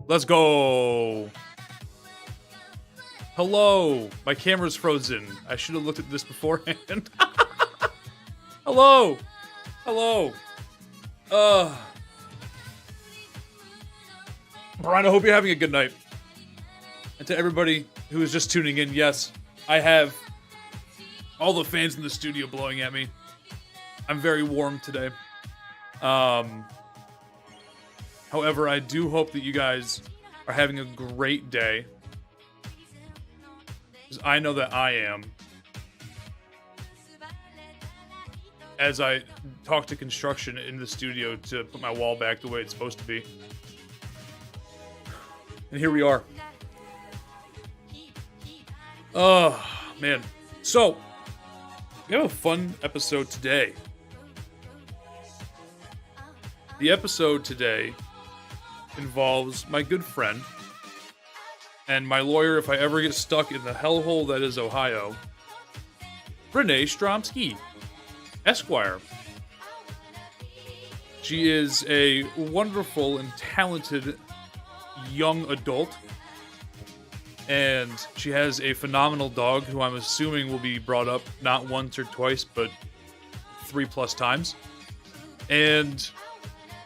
Let's go. Hello. My camera's frozen. I should have looked at this beforehand. Hello. Hello. Brian, I hope you're having a good night. And to everybody who is just tuning in, yes, I have all the fans in the studio blowing at me. I'm very warm today. However, I do hope that you guys are having a great day. Because I know that I am. As I talk to construction in the studio to put my wall back the way it's supposed to be. And here we are. Oh, man. So, we have a fun episode today. The episode today involves my good friend and my lawyer if I ever get stuck in the hellhole that is Ohio, Renee Stromski Esq. She is a wonderful and talented young adult, and she has a phenomenal dog who I'm assuming will be brought up not once or twice, but 3+ times. And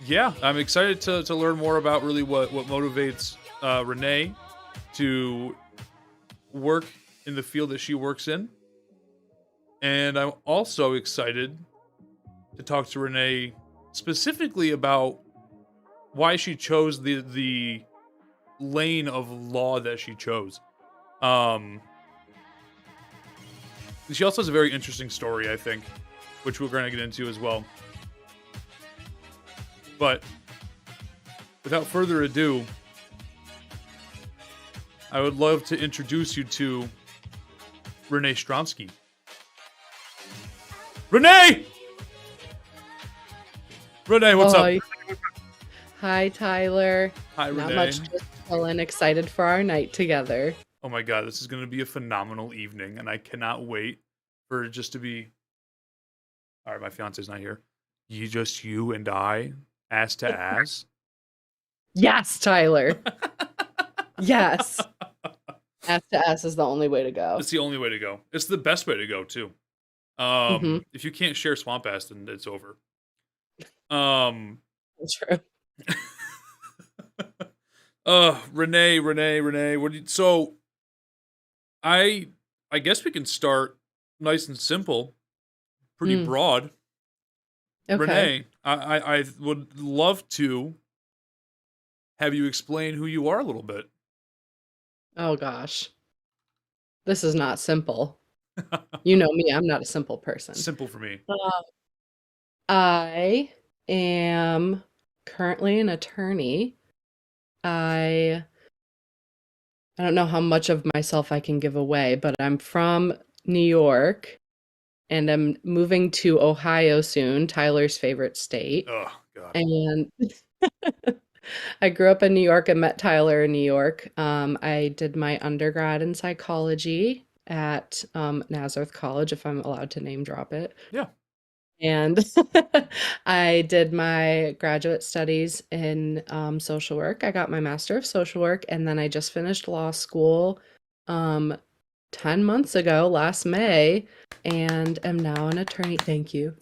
yeah, I'm excited to learn more about really what motivates Renee to work in the field that she works in. And I'm also excited to talk to Renee specifically about why she chose the lane of law that she chose. She also has a very interesting story, I think, which we're going to get into as well. But without further ado, I would love to introduce you to Renee Stromski. Renee! Renee, what's up? Hi, Tyler. Hi, Renee. Not much, just chilling, excited for our night together. Oh my god, this is going to be a phenomenal evening, and I cannot wait for it just to be... Alright, my fiance's not here. You and I, ass to ass. Yes, Tyler. Yes. Ass to ass is the only way to go. It's the only way to go. It's the best way to go, too. If you can't share swamp ass, then it's over. True. Renee, so I guess we can start nice and simple, pretty broad. Okay. Renee, I would love to have you explain who you are a little bit. Oh gosh. This is not simple. You know me, I'm not a simple person. Simple for me. I am currently an attorney. I don't know how much of myself I can give away, but I'm from New York and I'm moving to Ohio soon, Tyler's favorite state. Oh, God. And I grew up in New York and met Tyler in New York. I did my undergrad in psychology at Nazareth College, if I'm allowed to name drop it. Yeah. And I did my graduate studies in social work. I got my Master of Social Work, and then I just finished law school 10 months ago, last May, and am now an attorney. Thank you.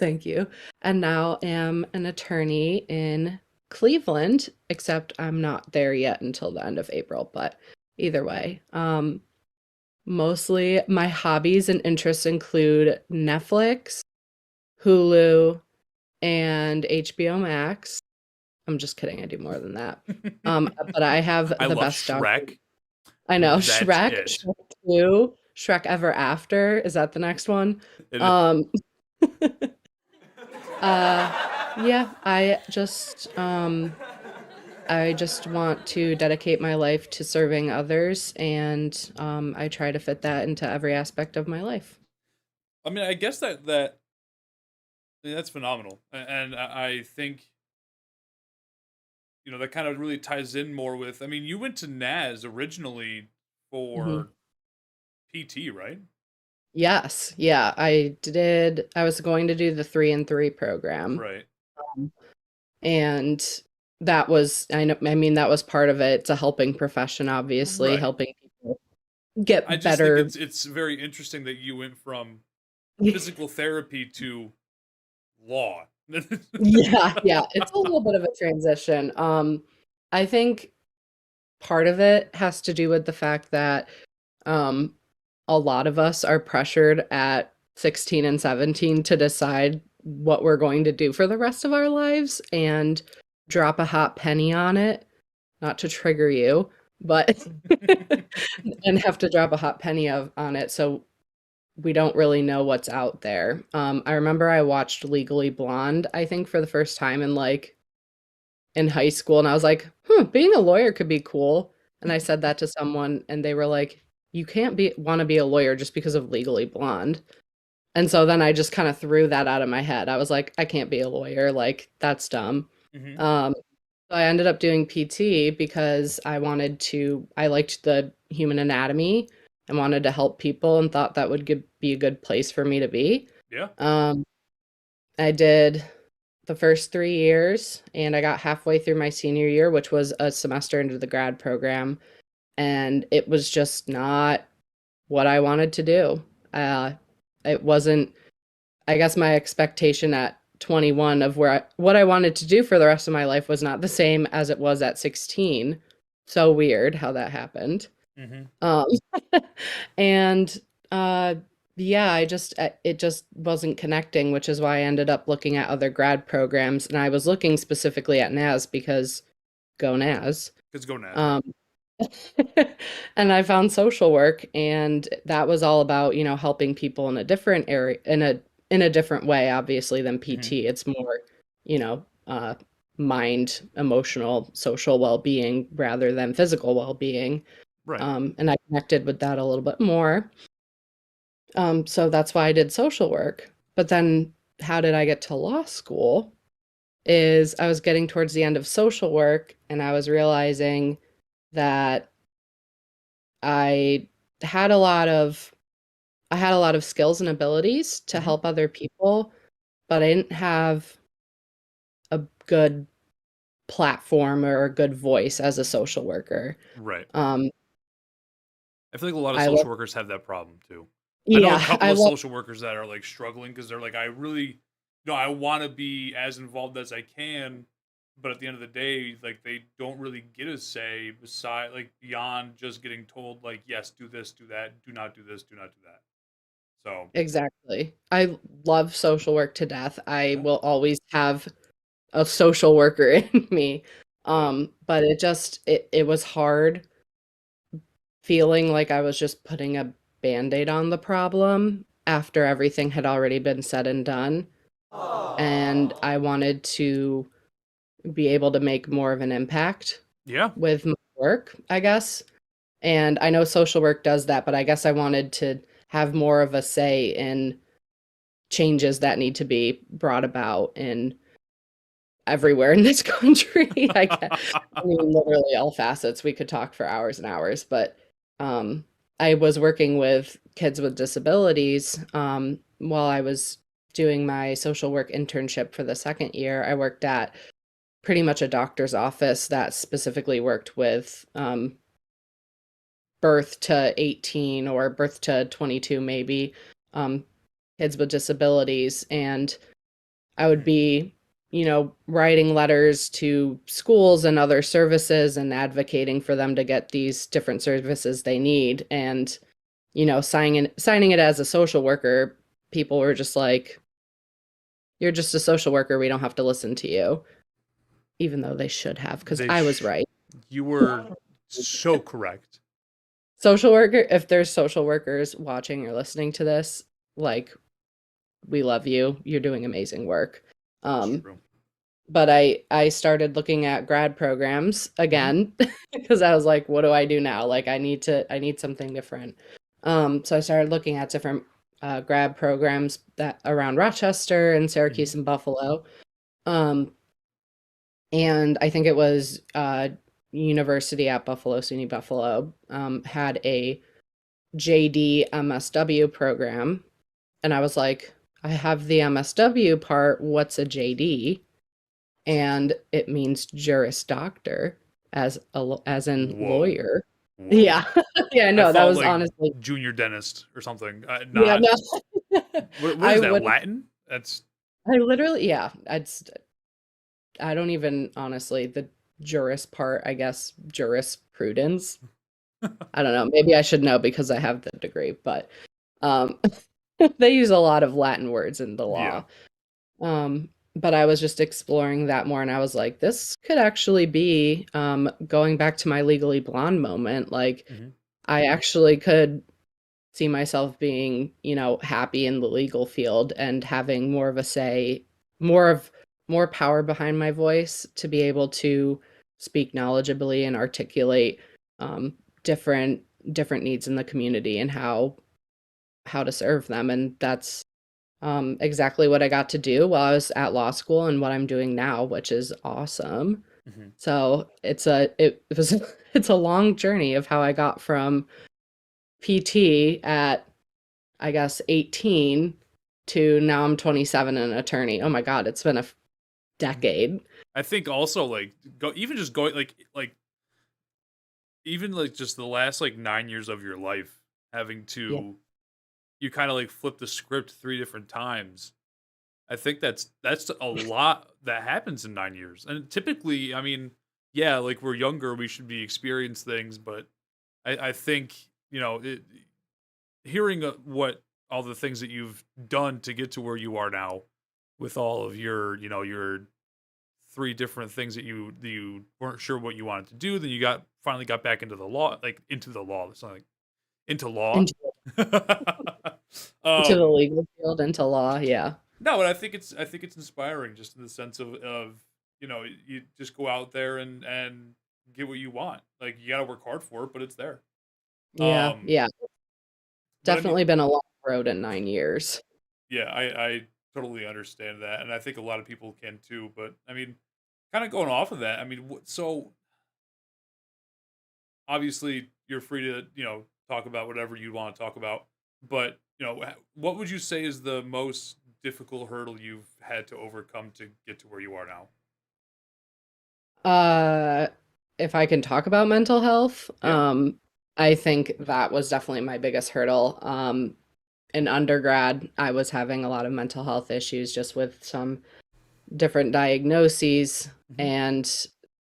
And now am an attorney in Cleveland, except I'm not there yet until the end of April, but either way. Mostly my hobbies and interests include Netflix, Hulu, and HBO Max. I'm just kidding, I do more than that. But I have I the love best Shrek. I know, That's Shrek, it. Shrek 2, Shrek Ever After. Is that the next one? It Yeah, I just want to dedicate my life to serving others, and I try to fit that into every aspect of my life. I mean, I guess that's phenomenal. And I think, that kind of really ties in more with, I mean, you went to NAS originally for PT, right? Yes, yeah, I did. I was going to do the 3 and 3 program. Right. And that was, I know, I mean, that was part of it. It's a helping profession, obviously, Right. helping people I get just think better. it's very interesting that you went from physical therapy to law. Yeah, yeah, it's a little bit of a transition. I think part of it has to do with the fact that um, a lot of us are pressured at 16 and 17 to decide what we're going to do for the rest of our lives and drop a hot penny on it, not to trigger you, but and have to drop a hot penny on it. So we don't really know what's out there. I remember I watched Legally Blonde, I think, for the first time in high school, and I was like, being a lawyer could be cool. And I said that to someone, and they were like, you can't be want to be a lawyer just because of Legally Blonde. And so then I just kind of threw that out of my head. I was like, I can't be a lawyer. Like, that's dumb. Hmm. Um, so I ended up doing PT because I liked the human anatomy and wanted to help people and thought that would be a good place for me to be. Yeah. Um, I did the first 3 years and I got halfway through my senior year, which was a semester into the grad program. And it was just not what I wanted to do. Uh, it wasn't, I guess my expectation at 21 of what I wanted to do for the rest of my life was not the same as it was at 16. So weird how that happened. Hmm. Um, and yeah, it just wasn't connecting, which is why I ended up looking at other grad programs, and I was looking specifically at NAS because go NAS. Let's go now. Um, and I found social work, and that was all about, helping people in a different area, in a different way, obviously, than Hmm. PT. It's more, you know, uh, mind, emotional, social well-being rather than physical well-being. Right. And I connected with that a little bit more. So that's why I did social work. But then how did I get to law school? Is I was getting towards the end of social work and I was realizing that I had a lot of I had a lot of skills and abilities to Hmm. help other people, but I didn't have a good platform or a good voice as a social worker. Right. Um, I feel like a lot of I love, social workers have that problem too. I know a yeah, couple of social workers that are like struggling because they're like, I really, I want to be as involved as I can, but at the end of the day, like they don't really get a say beside like beyond just getting told like, yes, do this, do that, do not do this, do not do that. So exactly. I love social work to death. I yeah, will always have a social worker in me. yeah, But it was hard feeling like I was just putting a band-aid on the problem after everything had already been said and done. And I wanted to be able to make more of an impact yeah. with my work, I guess. And I know social work does that, but I guess I wanted to have more of a say in changes that need to be brought about in everywhere in this country. I mean, literally all facets. We could talk for hours and hours, but um, I was working with kids with disabilities while I was doing my social work internship for the second year. I worked at pretty much a doctor's office that specifically worked with birth to 18 or birth to 22, maybe, um, kids with disabilities. And I would be, writing letters to schools and other services and advocating for them to get these different services they need. And, signing it as a social worker, people were just like, you're just a social worker. We don't have to listen to you, even though they should have, because they I was sh- right. you were so correct. Social worker, if there's social workers watching or listening to this, like, we love you. You're doing amazing work. It's Um, true. but I started looking at grad programs Hmm. again because I was like, what do I do now? Like, I need something different. So I started looking at different grad programs that around Rochester and Hmm. Syracuse and Buffalo. Um, and I think it was University at Buffalo, SUNY Buffalo, had a JD MSW program. And I was like, I have the MSW part. What's a JD? and it means Juris Doctor as in Whoa. lawyer. Whoa. Yeah. Yeah, I no, that thought was like honestly, junior dentist or something. yeah, Not no. what I is that? would Latin? That's I literally, yeah, I don't even honestly, the juris part, I guess jurisprudence. I don't know. Maybe I should know because I have the degree, but um they use a lot of Latin words in the yeah. law. But I was just exploring that more and I was like, this could actually be going back to my Legally Blonde moment, like Hmm. I actually could see myself being, happy in the legal field and having more of a say, more of more power behind my voice to be able to speak knowledgeably and articulate um, different different needs in the community and how to serve them. And that's exactly what I got to do while I was at law school and what I'm doing now, which is awesome. Hmm. So it was it's a long journey of how I got from PT at I guess 18 to now I'm 27 and an attorney. Oh my God, it's been a decade. I think also like go even just going like even like just the last like 9 years of your life having Yeah. to you kind of like flip the script three different times. I think that's a lot that happens in 9 years. And typically, I mean, yeah, like we're younger, we should be experience things, but I think hearing what all the things that you've done to get to where you are now, with all of your your three different things that you weren't sure what you wanted to do, then you finally got back into the law, like into the law. It's not like into law. Into, into the um, legal field, into law. Yeah. no, but I think it's inspiring just in the sense of you just go out there and get what you want. Like you got to work hard for it, but it's there. Yeah. Um, Yeah. but I mean, Definitely been a long road in 9 years. yeah, I totally understand that, and I think a lot of people can too. But I mean, kind of going off of that, I mean, so obviously you're free to talk about whatever you want to talk about, but what would you say is the most difficult hurdle you've had to overcome to get to where you are now? Uh, if I can talk about mental health, Yeah. I think that was definitely my biggest hurdle. In undergrad, I was having a lot of mental health issues just with some different diagnoses. Hmm. And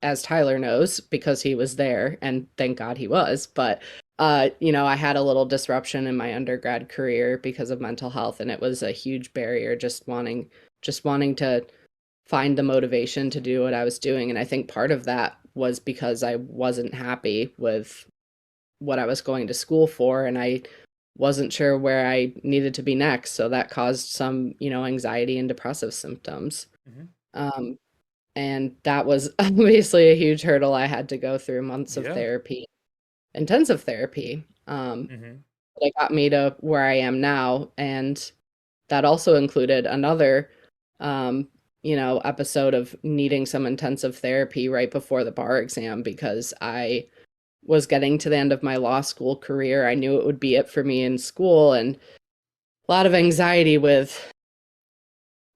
as Tyler knows, because he was there, and thank God he was, but I had a little disruption in my undergrad career because of mental health, and it was a huge barrier just wanting to find the motivation to do what I was doing. And I think part of that was because I wasn't happy with what I was going to school for, and I wasn't sure where I needed to be next. So that caused some, anxiety and depressive symptoms. Hmm. Um, and that was obviously a huge hurdle. I had to go through months of Yeah. therapy, intensive therapy. Hmm. But it got me to where I am now. And that also included another, um, episode of needing some intensive therapy right before the bar exam because I was getting to the end of my law school career. I knew it would be it for me in school and a lot of anxiety with,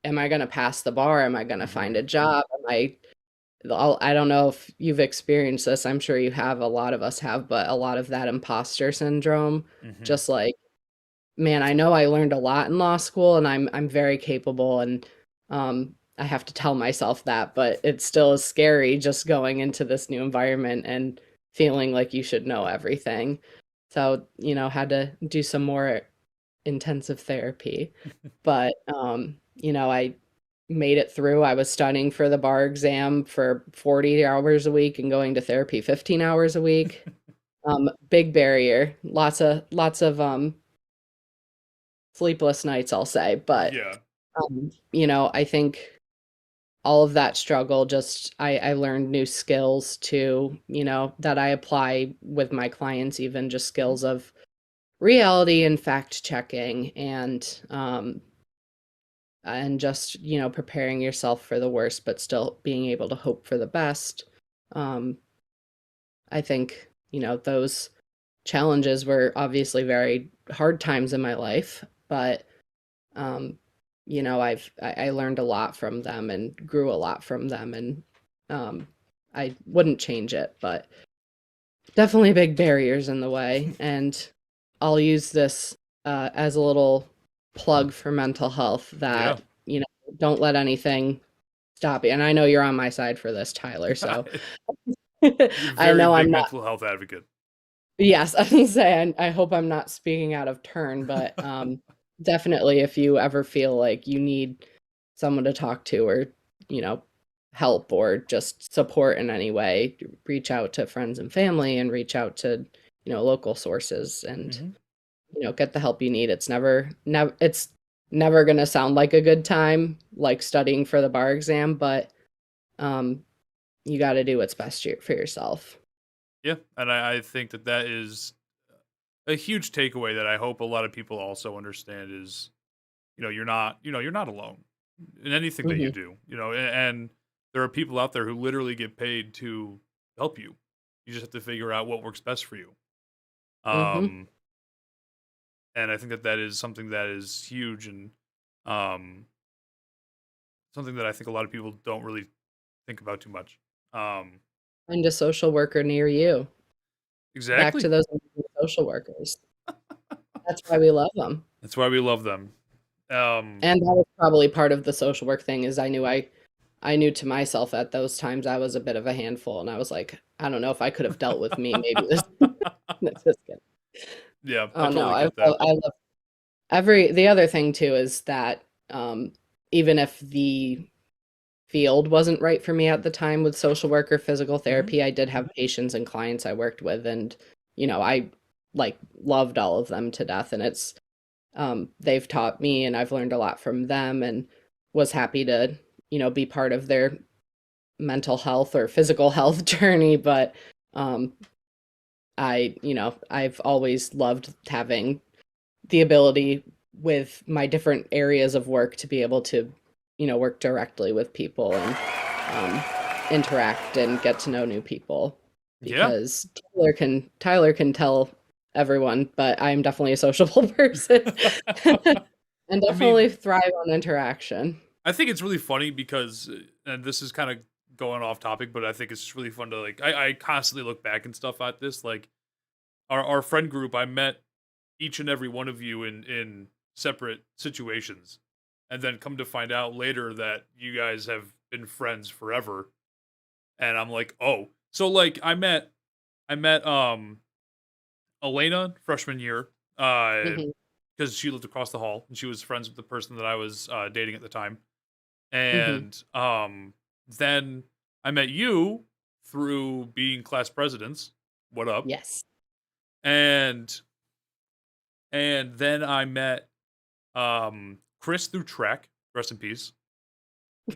am I going to pass the bar? Am I going to Hmm. find a job? I don't know if you've experienced this. I'm sure you have. A lot of us have, but a lot of that imposter syndrome, Hmm. just like, man, I know I learned a lot in law school and I'm very capable and I have to tell myself that, but it still is scary just going into this new environment and feeling like you should know everything. So, had to do some more intensive therapy. But I made it through. I was studying for the bar exam for 40 hours a week and going to therapy 15 hours a week. Big barrier. Lots of sleepless nights, I'll say. But Yeah. I think all of that struggle just I learned new skills to, that I apply with my clients, even just skills of reality and fact checking and just, preparing yourself for the worst, but still being able to hope for the best. Um, I think, those challenges were obviously very hard times in my life, but um, I learned a lot from them and grew a lot from them, and um, I wouldn't change it, but definitely big barriers in the way. And I'll use this as a little plug for mental health Yeah. that, don't let anything stop you. And I know you're on my side for this, Tyler, so You're a I very know big I'm not. mental health advocate. Yes, I was gonna say, I hope I'm not speaking out of turn, but definitely if you ever feel like you need someone to talk to, or, you know, help or just support in any way, reach out to friends and family and reach out to, local sources, and, Hmm. get the help you need. It's never gonna sound like a good time, like studying for the bar exam, but um, you got to do what's best for yourself. Yeah, and I think that that is a huge takeaway that I hope a lot of people also understand is, you're not alone in anything that you Hmm. do, and there are people out there who literally get paid to help you. You just have to figure out what works best for you. Hmm. Um, and I think that that is something that is huge, and um, something that I think a lot of people don't really think about too much. Um, Find a social worker near you. Back to exactly. those social workers. That's why we love them. That's why we love them. Um, And that was probably part of the social work thing, is I knew to myself at those times I was a bit of a handful, and I was like, I don't know if I could have dealt with me. Maybe this. That's just kidding. yeah, I Oh no, totally I get that. love, I love the other thing too is that even if the field wasn't right for me at the time with social work or physical Hmm. therapy, I did have patients and clients I worked with, and I like loved all of them to death, and they've taught me, and I've learned a lot from them, and was happy to, be part of their mental health or physical health journey. But um, I've always loved having the ability with my different areas of work to be able to, work directly with people and um, interact and get to know new people, Yeah, because Tyler can tell everyone, but I'm definitely a sociable person and I mean, definitely thrive on interaction. I think it's really funny because, and this is kind of going off topic, but I think it's just really fun to like. I constantly look back and stuff at this. Like our friend group, I met each and every one of you in separate situations, and then come to find out later that you guys have been friends forever. And I'm like, oh, so like I met Elena freshman year, Hmm. because she lived across the hall and she was friends with the person that I was dating at the time. Hmm. And then I met you through being class presidents. What up? Yes. And then I met Chris through track. Rest in peace.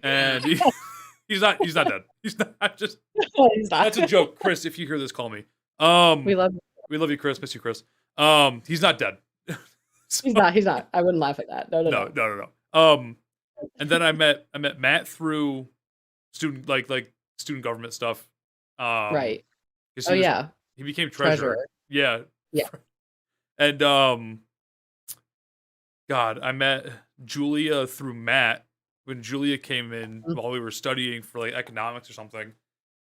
And he's not dead. He's not just He's not. that's a joke. Chris, if you hear this, call me. Um We love. we love you, Chris. Miss you, Chris. He's not dead. He's So not. He's not. I wouldn't laugh at that. No, no, no, no. no, no, no. And then I met Matt through student like student government stuff. Um, Right. because Oh yeah. he became treasurer. Treasurer. Yeah, Yeah. and God, I met Julia through Matt when Julia came in Mhm. while we were studying for like economics or something,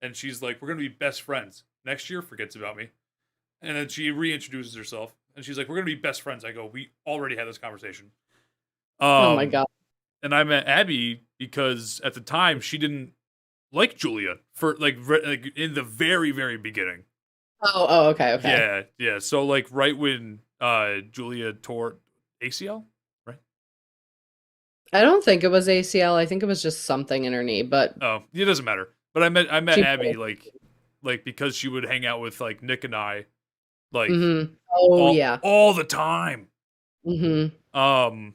and she's like, "We're gonna be best friends next year." Forgets about me, and then she reintroduces herself, and she's like, "We're gonna be best friends." I go, "We already had this conversation." Oh my Um, God. and I met Abby because at the time she didn't like Julia for like in the very very beginning. Oh, oh, okay, okay. Yeah, yeah. So like right when Julia tore ACL, right? I don't think it was ACL. I think it was just something in her knee, but Oh, it doesn't matter. But I met she. Abby like because she would hang out with like Nick and I like Mhm. Oh yeah. all the time. Mhm. Um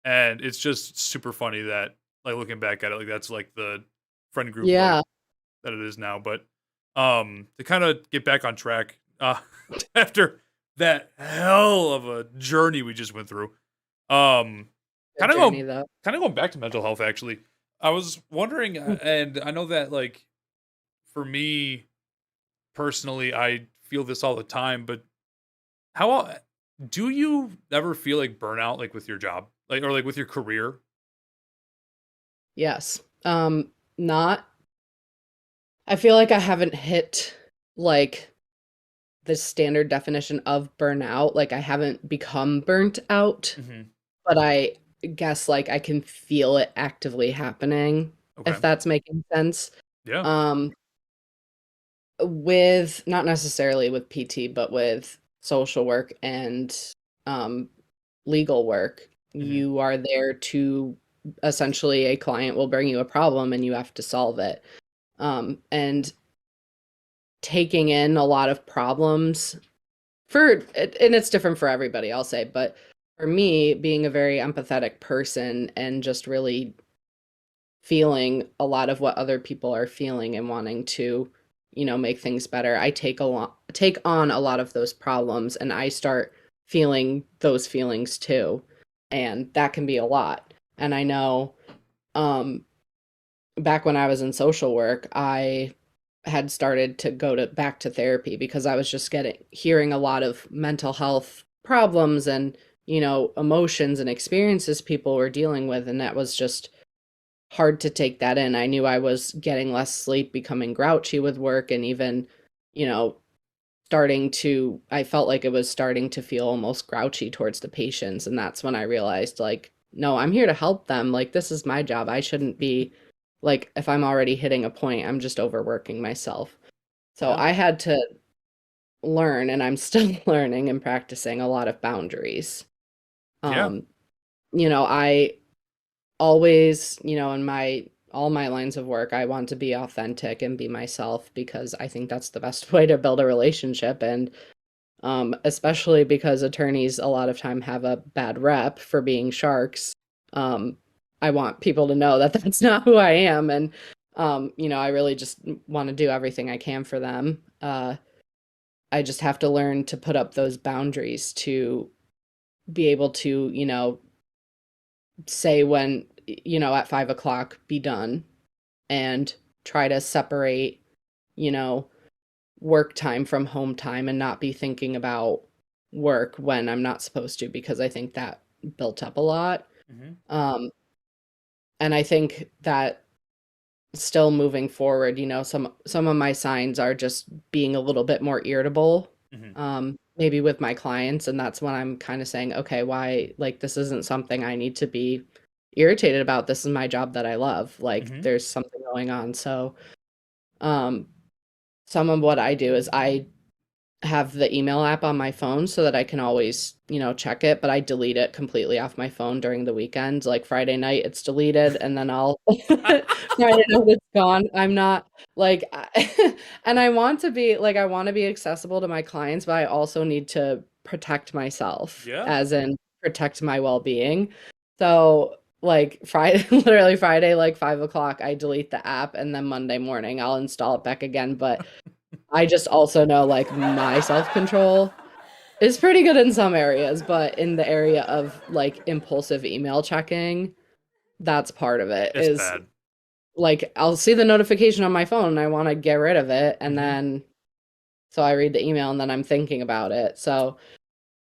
and it's just super funny that like looking back at it like that's like the friend group like Yeah. that it is now. But to kind of get back on track, after that hell of a journey we just went through, um, Good kind of journey going though. kind of going back to mental health actually. I was wondering, Mm. and I know that like for me personally, I feel this all the time. But how do you ever feel like burnout like with your job? Like, or like with your career? Yes. Not I feel like I haven't hit like the standard definition of burnout. Like I haven't become burnt out, Hmm. but I guess like I can feel it actively happening, Okay. if that's making sense. Yeah. Um, with not necessarily with PT, but with social work and um, legal work, Hmm. you are there to essentially a client will bring you a problem and you have to solve it. And taking in a lot of problems and it's different for everybody, I'll say, but for me, being a very empathetic person and just really feeling a lot of what other people are feeling and wanting to, make things better, I take on a lot of those problems and I start feeling those feelings too. And that can be a lot. And I know um back when I was in social work, I had started to go to back to therapy because I was just getting hearing a lot of mental health problems and, emotions and experiences people were dealing with, and that was just hard to take that in. I knew I was getting less sleep, becoming grouchy with work, and even, you know, I felt like it was starting to feel almost grouchy towards the patients, and that's when I realized, like, no, I'm here to help them. Like, this is my job. I shouldn't be like, if I'm already hitting a point, I'm just overworking myself. So Yeah. I had to learn, and I'm still learning and practicing a lot of boundaries. Yeah. Um, I always, in my all my lines of work, I want to be authentic and be myself because I think that's the best way to build a relationship. And especially because attorneys a lot of time have a bad rep for being sharks. Um, I want people to know that that's not who I am, and I really just want to do everything I can for them. I just have to learn to put up those boundaries to be able to, say when, at 5 o'clock, be done, and try to separate, you know, work time from home time and not be thinking about work when I'm not supposed to, because I think that built up a lot. Hmm. Um, and I think that still moving forward, some of my signs are just being a little bit more irritable, Hmm. maybe with my clients, and that's when I'm kind of saying, okay, why, like, this isn't something I need to be irritated about. This is my job that I love. Like, Hmm. there's something going on. So, um, some of what I do is I have the email app on my phone so that I can always, check it, but I delete it completely off my phone during the weekends. Like Friday night, it's deleted, and then I'll Friday night it's gone. I'm not like, and I want to be like, I want to be accessible to my clients, but I also need to protect myself, Yeah. as in protect my well-being. So, like Friday, literally Friday, like 5 o'clock, I delete the app, and then Monday morning I'll install it back again. But I just also know, like, my self-control is pretty good in some areas, but in the area of like impulsive email checking, that's part of it. It's Is bad. like I'll see the notification on my phone and I want to get rid of it, and Hmm. then so I read the email and then I'm thinking about it. So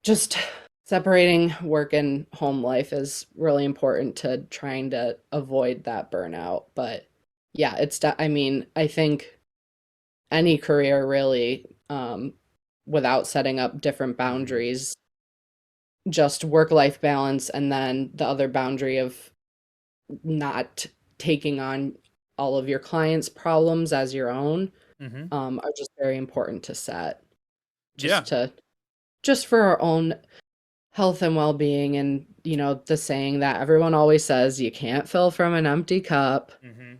just separating work and home life is really important to trying to avoid that burnout. But yeah, I mean, I think any career really, without setting up different Hmm. boundaries, just work-life balance, and then the other boundary of not taking on all of your clients' problems as your own, Hmm. are just very important to set, Yeah. just for our own health and well-being. And the saying that everyone always says, you can't fill from an empty cup. Hmm.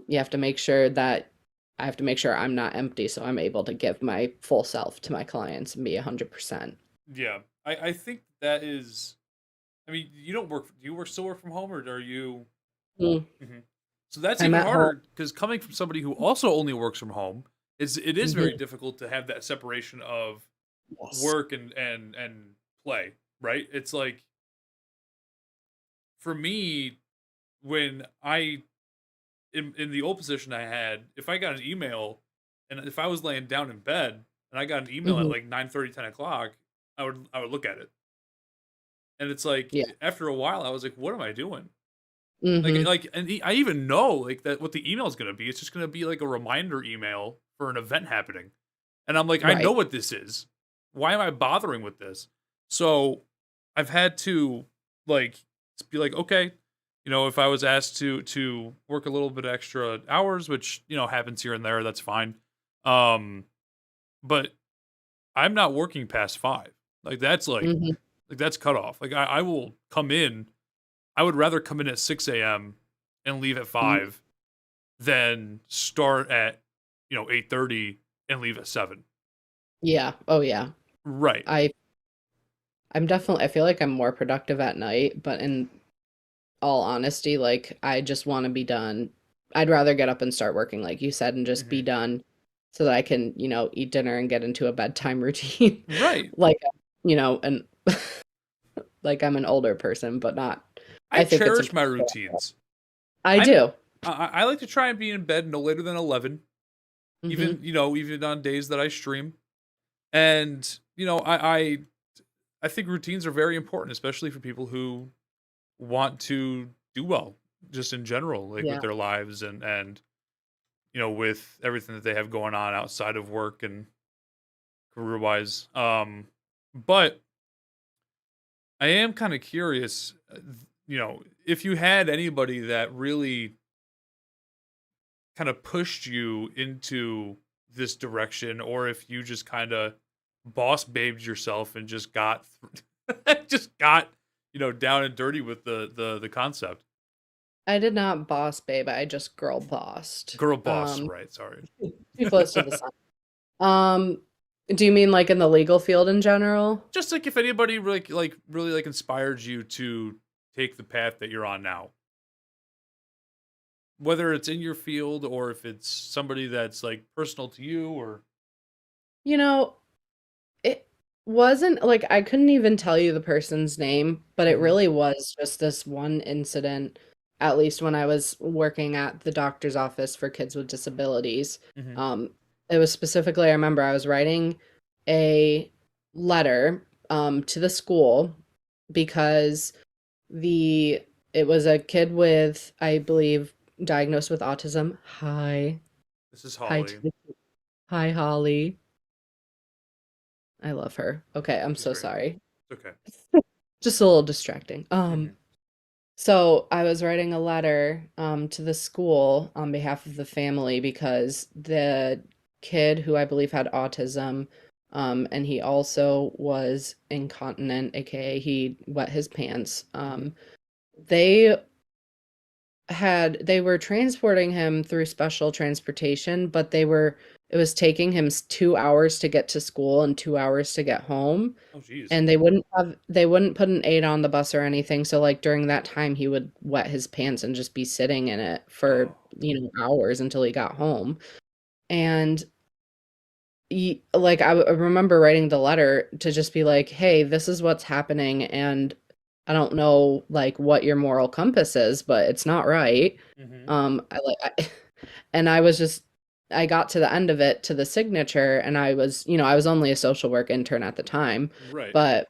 You have to make sure that I have to make sure I'm not empty, so I'm able to give my full self to my clients and be 100%. Yeah. I think that is. I mean, you don't work. Do you work still work from home, or are you? Mm, Hmm. So that's I'm even at home. harder because coming from somebody who also only works from home, it is very Mhm. difficult to have that separation of Yes. work and play. Right? It's like for me when I in the old position I had, if I got an email and if I was laying down in bed and I got an email at Mhm. like 9:30, 10 o'clock, I would look at it And it's like Yeah. after a while, I was like, what am I doing? Mhm. I even know like that what the email is gonna be. It's just gonna be like a reminder email for an event happening, and I'm like, I know Right. what this is. Why am I bothering with this? So I've had to like be like, okay, if I was asked to work a little bit extra hours, which happens here and there, that's fine. Um, but I'm not working past 5. Like Mhm. that's cut off. Like I will come in. I would rather come in at 6 a.m. and leave at Mm. 5 than start at 8:30 and leave at 7. Yeah. Oh, yeah. Right. I I'm definitely I feel like I'm more productive at night, but in all honesty, like I just want to be done. I'd rather get up and start working, like you said, and just be Mhm. done so that I can, eat dinner and get into a bedtime routine. Right. Like, and like I'm an older person, but not, I I think it's cherish my important. routines. I I'm do. I like to try and be in bed no later than 11, Hmm. even on days that I stream. And, I think routines are very important, especially for people who want to do well just in general, like with Yeah. their lives and with everything that they have going on outside of work and career wise. But I am kind of curious, if you had anybody that really kind of pushed you into this direction, or if you just kind of boss babed yourself and just got, just got, down and dirty with the concept. I did not boss babe, I just girl bossed. Girl boss, right? Sorry. Too close to the sun. Um, do you mean like in the legal field in general? Just like if anybody really like inspired you to take the path that you're on now, whether it's in your field or if it's somebody that's like personal to you or. You know, it wasn't like I couldn't even tell you the person's name, but it Mhm, really was just this one incident, at least when I was working at the doctor's office for kids with disabilities. mhm, Um, it was specifically, I remember I was writing a letter to the school because the it was a kid with, I believe, diagnosed with autism. Hi. this is Hi, Holly. hi, Holly. I love her. Okay, I'm She's so great. sorry. It's okay. Just a little distracting. Mhm, So I was writing a letter to the school on behalf of the family because the kid who I believe had autism, and he also was incontinent, aka he wet his pants. mhm. They they were transporting him through special transportation, but it was taking him 2 hours to get to school and 2 hours to get home. Oh, jeez. And they wouldn't put an aide on the bus or anything, so, like, during that time, he would wet his pants and just be sitting in it for, Oh. hours until he got home, and like, I remember writing the letter to just be like, "Hey, this is what's happening, and I don't know, like, what your moral compass is, but it's not right." Mhm. And I got to the end of it to the signature, and I was only a social work intern at the time, Right. but,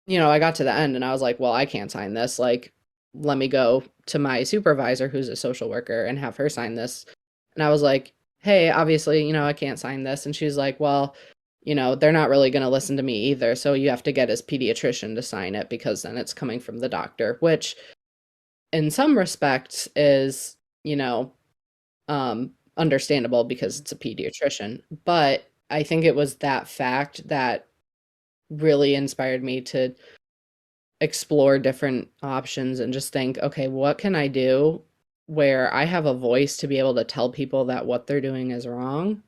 I got to the end and I was like, "Well, I can't sign this, like, let me go to my supervisor who's a social worker and have her sign this." And I was like, "Hey, obviously, I can't sign this." And she's like, "Well, they're not really gonna listen to me either, so you have to get his pediatrician to sign it because then it's coming from the doctor," which in some respects is, understandable because Mhm. it's a pediatrician. But I think it was that fact that really inspired me to explore different options and just think, okay, what can I do where I have a voice to be able to tell people that what they're doing is wrong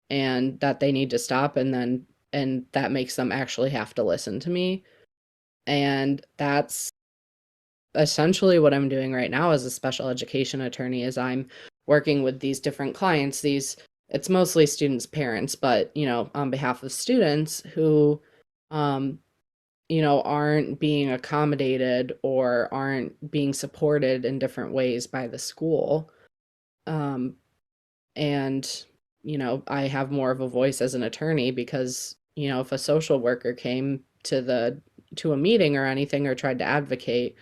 and that they need to stop, and that makes them actually have to listen to me. And that's essentially what I'm doing right now as a special education attorney is I'm working with these different clients, these it's mostly students' parents, but on behalf of students who um, aren't being accommodated or aren't being supported in different ways by the school. Um, and I have more of a voice as an attorney because if a social worker came to the to a meeting or anything or tried to advocate,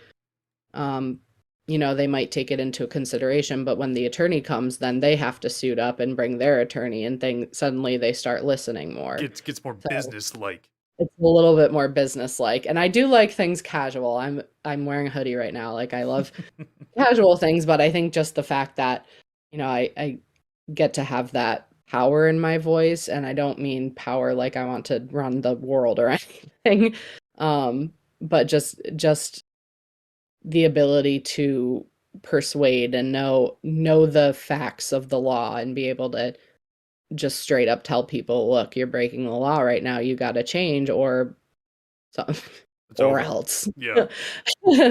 um, they might take it into consideration, but when the attorney comes, then they have to suit up and bring their attorney and suddenly they start listening more. Gets more So business like. it's a little bit more business-like. And I do like things casual. I'm wearing a hoodie right now. Like I love casual things, but I think just the fact that, I get to have that power in my voice, and I don't mean power like I want to run the world or anything. But just the ability to persuade and know the facts of the law and be able to just straight up tell people, look, you're breaking the law right now, you got to change, or so, It's or over. else. Yeah.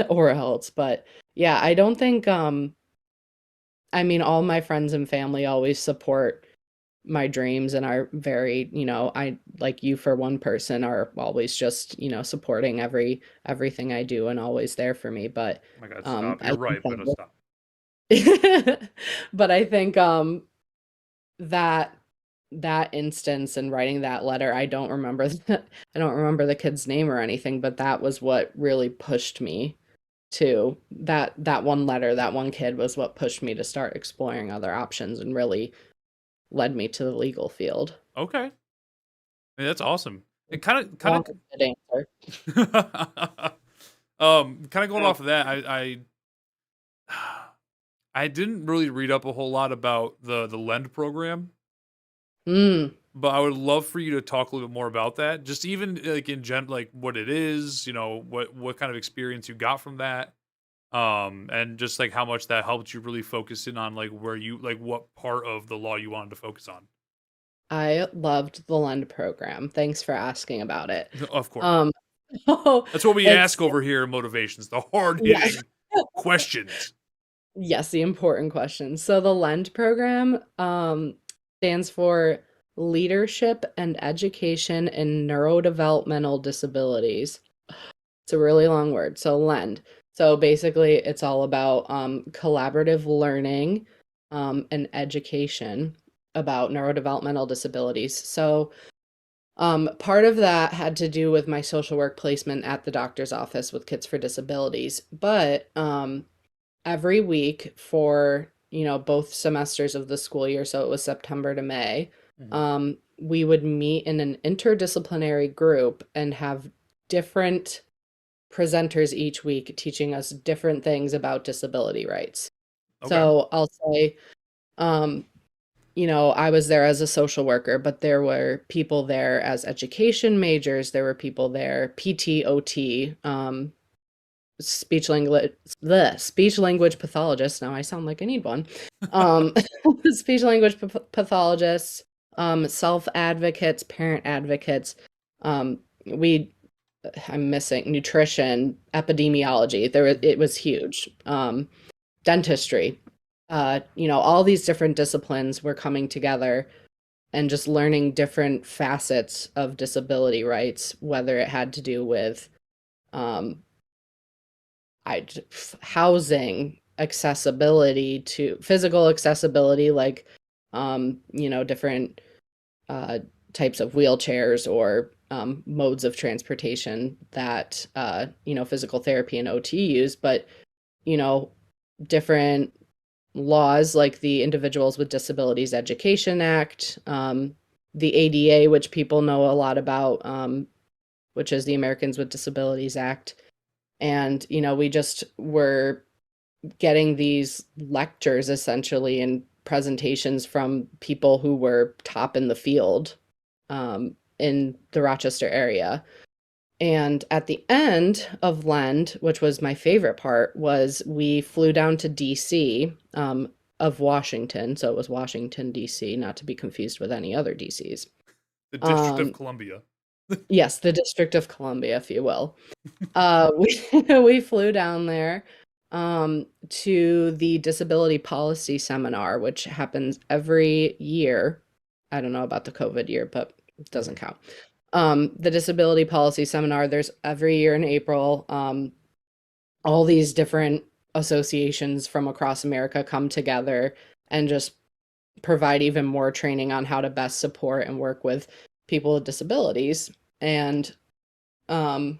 Or else. But yeah, I don't think I mean, all my friends and family always support my dreams and are very, I like you for one person are always just, supporting everything I do and always there for me. But Oh my God, stop. I You're think right, but stop. but I think that that instance and writing that letter, I don't remember I don't remember the kid's name or anything, but that was what really pushed me to that one letter, that one kid was what pushed me to start exploring other options and really led me to the legal field. Okay. I mean, that's awesome. It kind Long-winded answer. of kind of going off of that, I didn't really read up a whole lot about the Lend program, Mm, but I would love for you to talk a little bit more about that. Just even like like what it is, what kind of experience you got from that. And just like how much that helped you really focus in on like where you like what part of the law you wanted to focus on. I loved the Lend program. Thanks for asking about it. Of course. Um, oh, That's what we it's ask over here in motivations, the hard yes. hitting questions. Yes, the important question. So the Lend program stands for Leadership and Education in Neurodevelopmental Disabilities. It's a really long word. So Lend. So basically, it's all about collaborative learning and education about neurodevelopmental disabilities. So part of that had to do with my social work placement at the doctor's office with Kids for Disabilities. But every week for, both semesters of the school year, so it was September to May, Mhm. we would meet in an interdisciplinary group and have different presenters each week teaching us different things about disability rights. Okay. So I'll say, um, I was there as a social worker, but there were people there as education majors. There were people there, PT, OT, speech language, the speech language pathologist. Now I sound like I need one. Um, speech language pathologists, self advocates, parent advocates. We I'm missing nutrition, epidemiology. It was huge. Dentistry. All these different disciplines were coming together and just learning different facets of disability rights, whether it had to do with um, I housing, accessibility to physical accessibility, like different uh, types of wheelchairs or modes of transportation that physical therapy and OT use, but you know different laws like the Individuals with Disabilities Education Act, the ADA, which people know a lot about, which is the Americans with Disabilities Act. And, we just were getting these lectures essentially and presentations from people who were top in the field in the Rochester area. And at the end of Lend, which was my favorite part, was we flew down to DC of Washington. So it was Washington, DC, not to be confused with any other DCs. The District of Um, Columbia. yes, the District of Columbia, if you will. We we flew down there to the Disability Policy Seminar, which happens every year. I don't know about the COVID year, but it doesn't Mhm. count. The Disability Policy Seminar, there's every year in April. All these different associations from across America come together and just provide even more training on how to best support and work with people with disabilities. And um,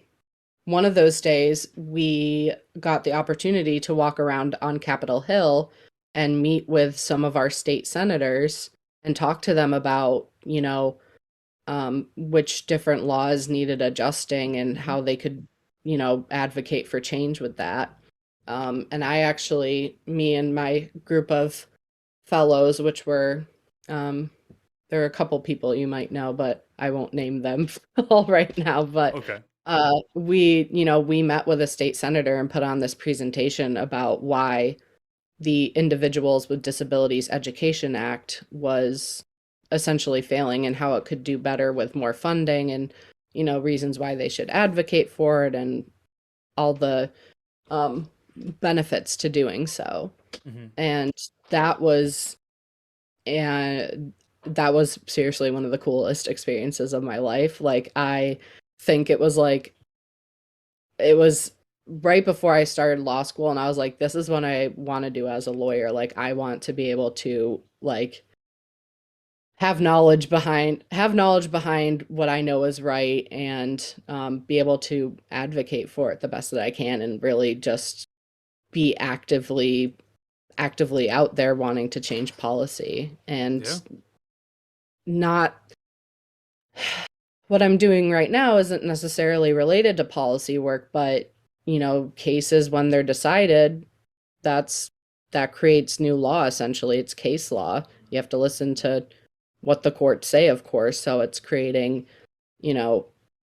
one of those days, we got the opportunity to walk around on Capitol Hill and meet with some of our state senators and talk to them about, which different laws needed adjusting and Hmm. how they could, advocate for change with that. And I actually, me and my group of fellows, which were, um, there are a couple people you might know, but I won't name them all right now. But Okay. we met with a state senator and put on this presentation about why the Individuals with Disabilities Education Act was essentially failing and how it could do better with more funding and, reasons why they should advocate for it and all the um, benefits to doing so. Hmm. And that was and that was seriously one of the coolest experiences of my life. Like I think it was right before I started law school and I was like, this is what I want to do as a lawyer. Like I want to be able to like have knowledge behind what I know is right and be able to advocate for it the best that I can and really just be actively out there wanting to change policy Yeah. and not what I'm doing right now isn't necessarily related to policy work, but cases when they're decided, that's that creates new law essentially. It's case law. You have to listen to what the courts say, of course, so it's creating, you know,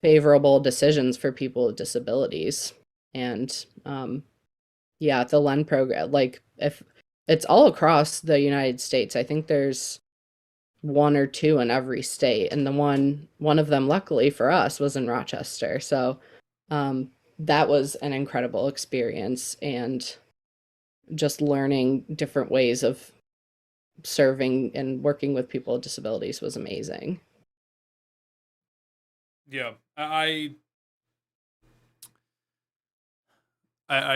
favorable decisions for people with disabilities. And yeah, the LEN program, like if it's all across the United States, I think there's one or two in every state, and the one of them, luckily for us, was in Rochester. So um, that was an incredible experience, and just learning different ways of serving and working with people with disabilities was amazing. Yeah. I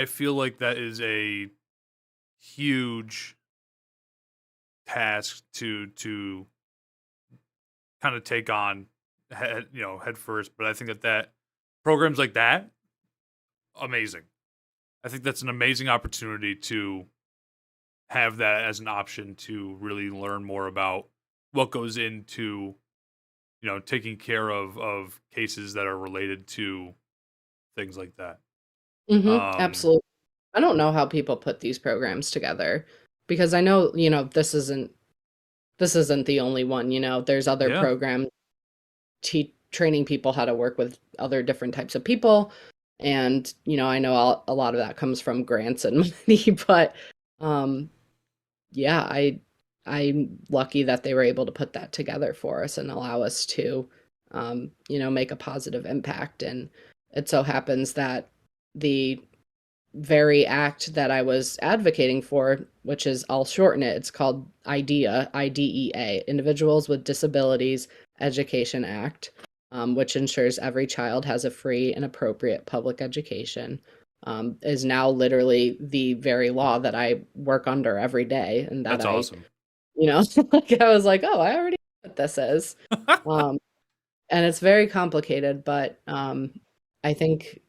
feel like that is a huge task to kind of take on head first. But I think that programs like that, amazing. I think that's an amazing opportunity to have that as an option to really learn more about what goes into taking care of cases that are related to things like that. Um, Absolutely. I don't know how people put these programs together because I know, this isn't the only one, there's other yeah, programs training people how to work with other different types of people. And, I know a lot of that comes from grants and money, but um, yeah, I'm lucky that they were able to put that together for us and allow us to, make a positive impact. And it so happens that the very act that I was advocating for, which is, I'll shorten it, it's called IDEA, Individuals with Disabilities Education Act, which ensures every child has a free and appropriate public education, is now literally the very law that I work under every day and that that's I, awesome. like I was like, oh, I already know what this is. Um, and it's very complicated, but I think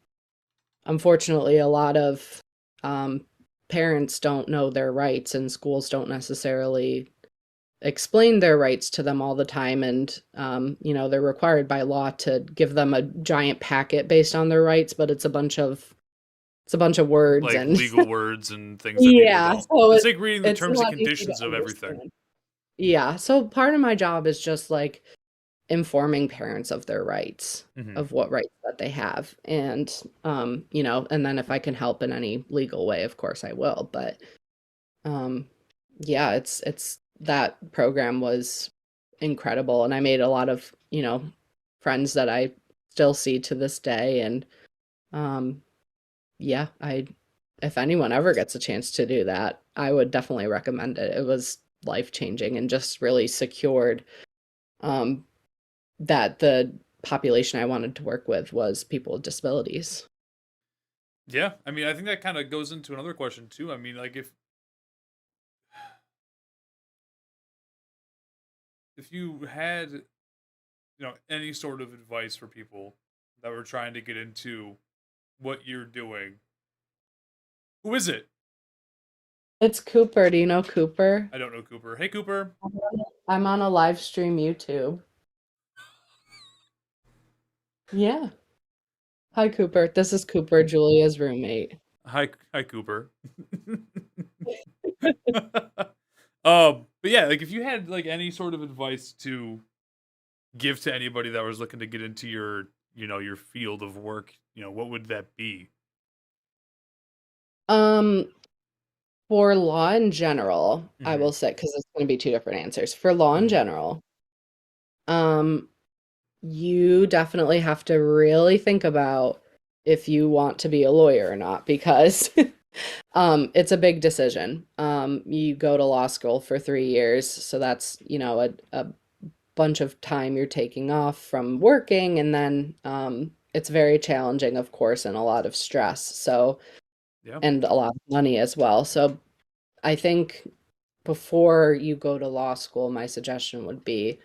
unfortunately, a lot of um, parents don't know their rights, and schools don't necessarily explain their rights to them all the time. And they're required by law to give them a giant packet based on their rights, but it's a bunch of words Like and legal words and things that people yeah, don't. so It's like reading the it's terms and not easy to conditions of everything. understand. Yeah, so part of my job is just like informing parents of their rights, Hmm. of what rights that they have. And, and then if I can help in any legal way, of course I will. But um, yeah, it's that program was incredible. And I made a lot of, friends that I still see to this day. And um, yeah, if anyone ever gets a chance to do that, I would definitely recommend it. It was life changing and just really secured um, that the population I wanted to work with was people with disabilities. Yeah, I mean, I think that kind of goes into another question too. I mean, like if you had any sort of advice for people that were trying to get into what you're doing. Who is it? It's Cooper. Do you know Cooper? I don't know Cooper. Hey, Cooper. I'm on a live stream YouTube. Yeah. Hi, Cooper. This is Cooper, Julia's roommate. Hi, Cooper. But yeah, like if you had like any sort of advice to give to anybody that was looking to get into your field of work, what would that be? Um, for law in general, I Hmm. will say, because it's going to be two different answers. For law in Hmm. general, um, you definitely have to really think about if you want to be a lawyer or not, because it's a big decision. You go to law school for 3 years, so that's, a bunch of time you're taking off from working, and then it's very challenging, of course, and a lot of stress. So, Yeah. and a lot of money as well. So I think before you go to law school, my suggestion would be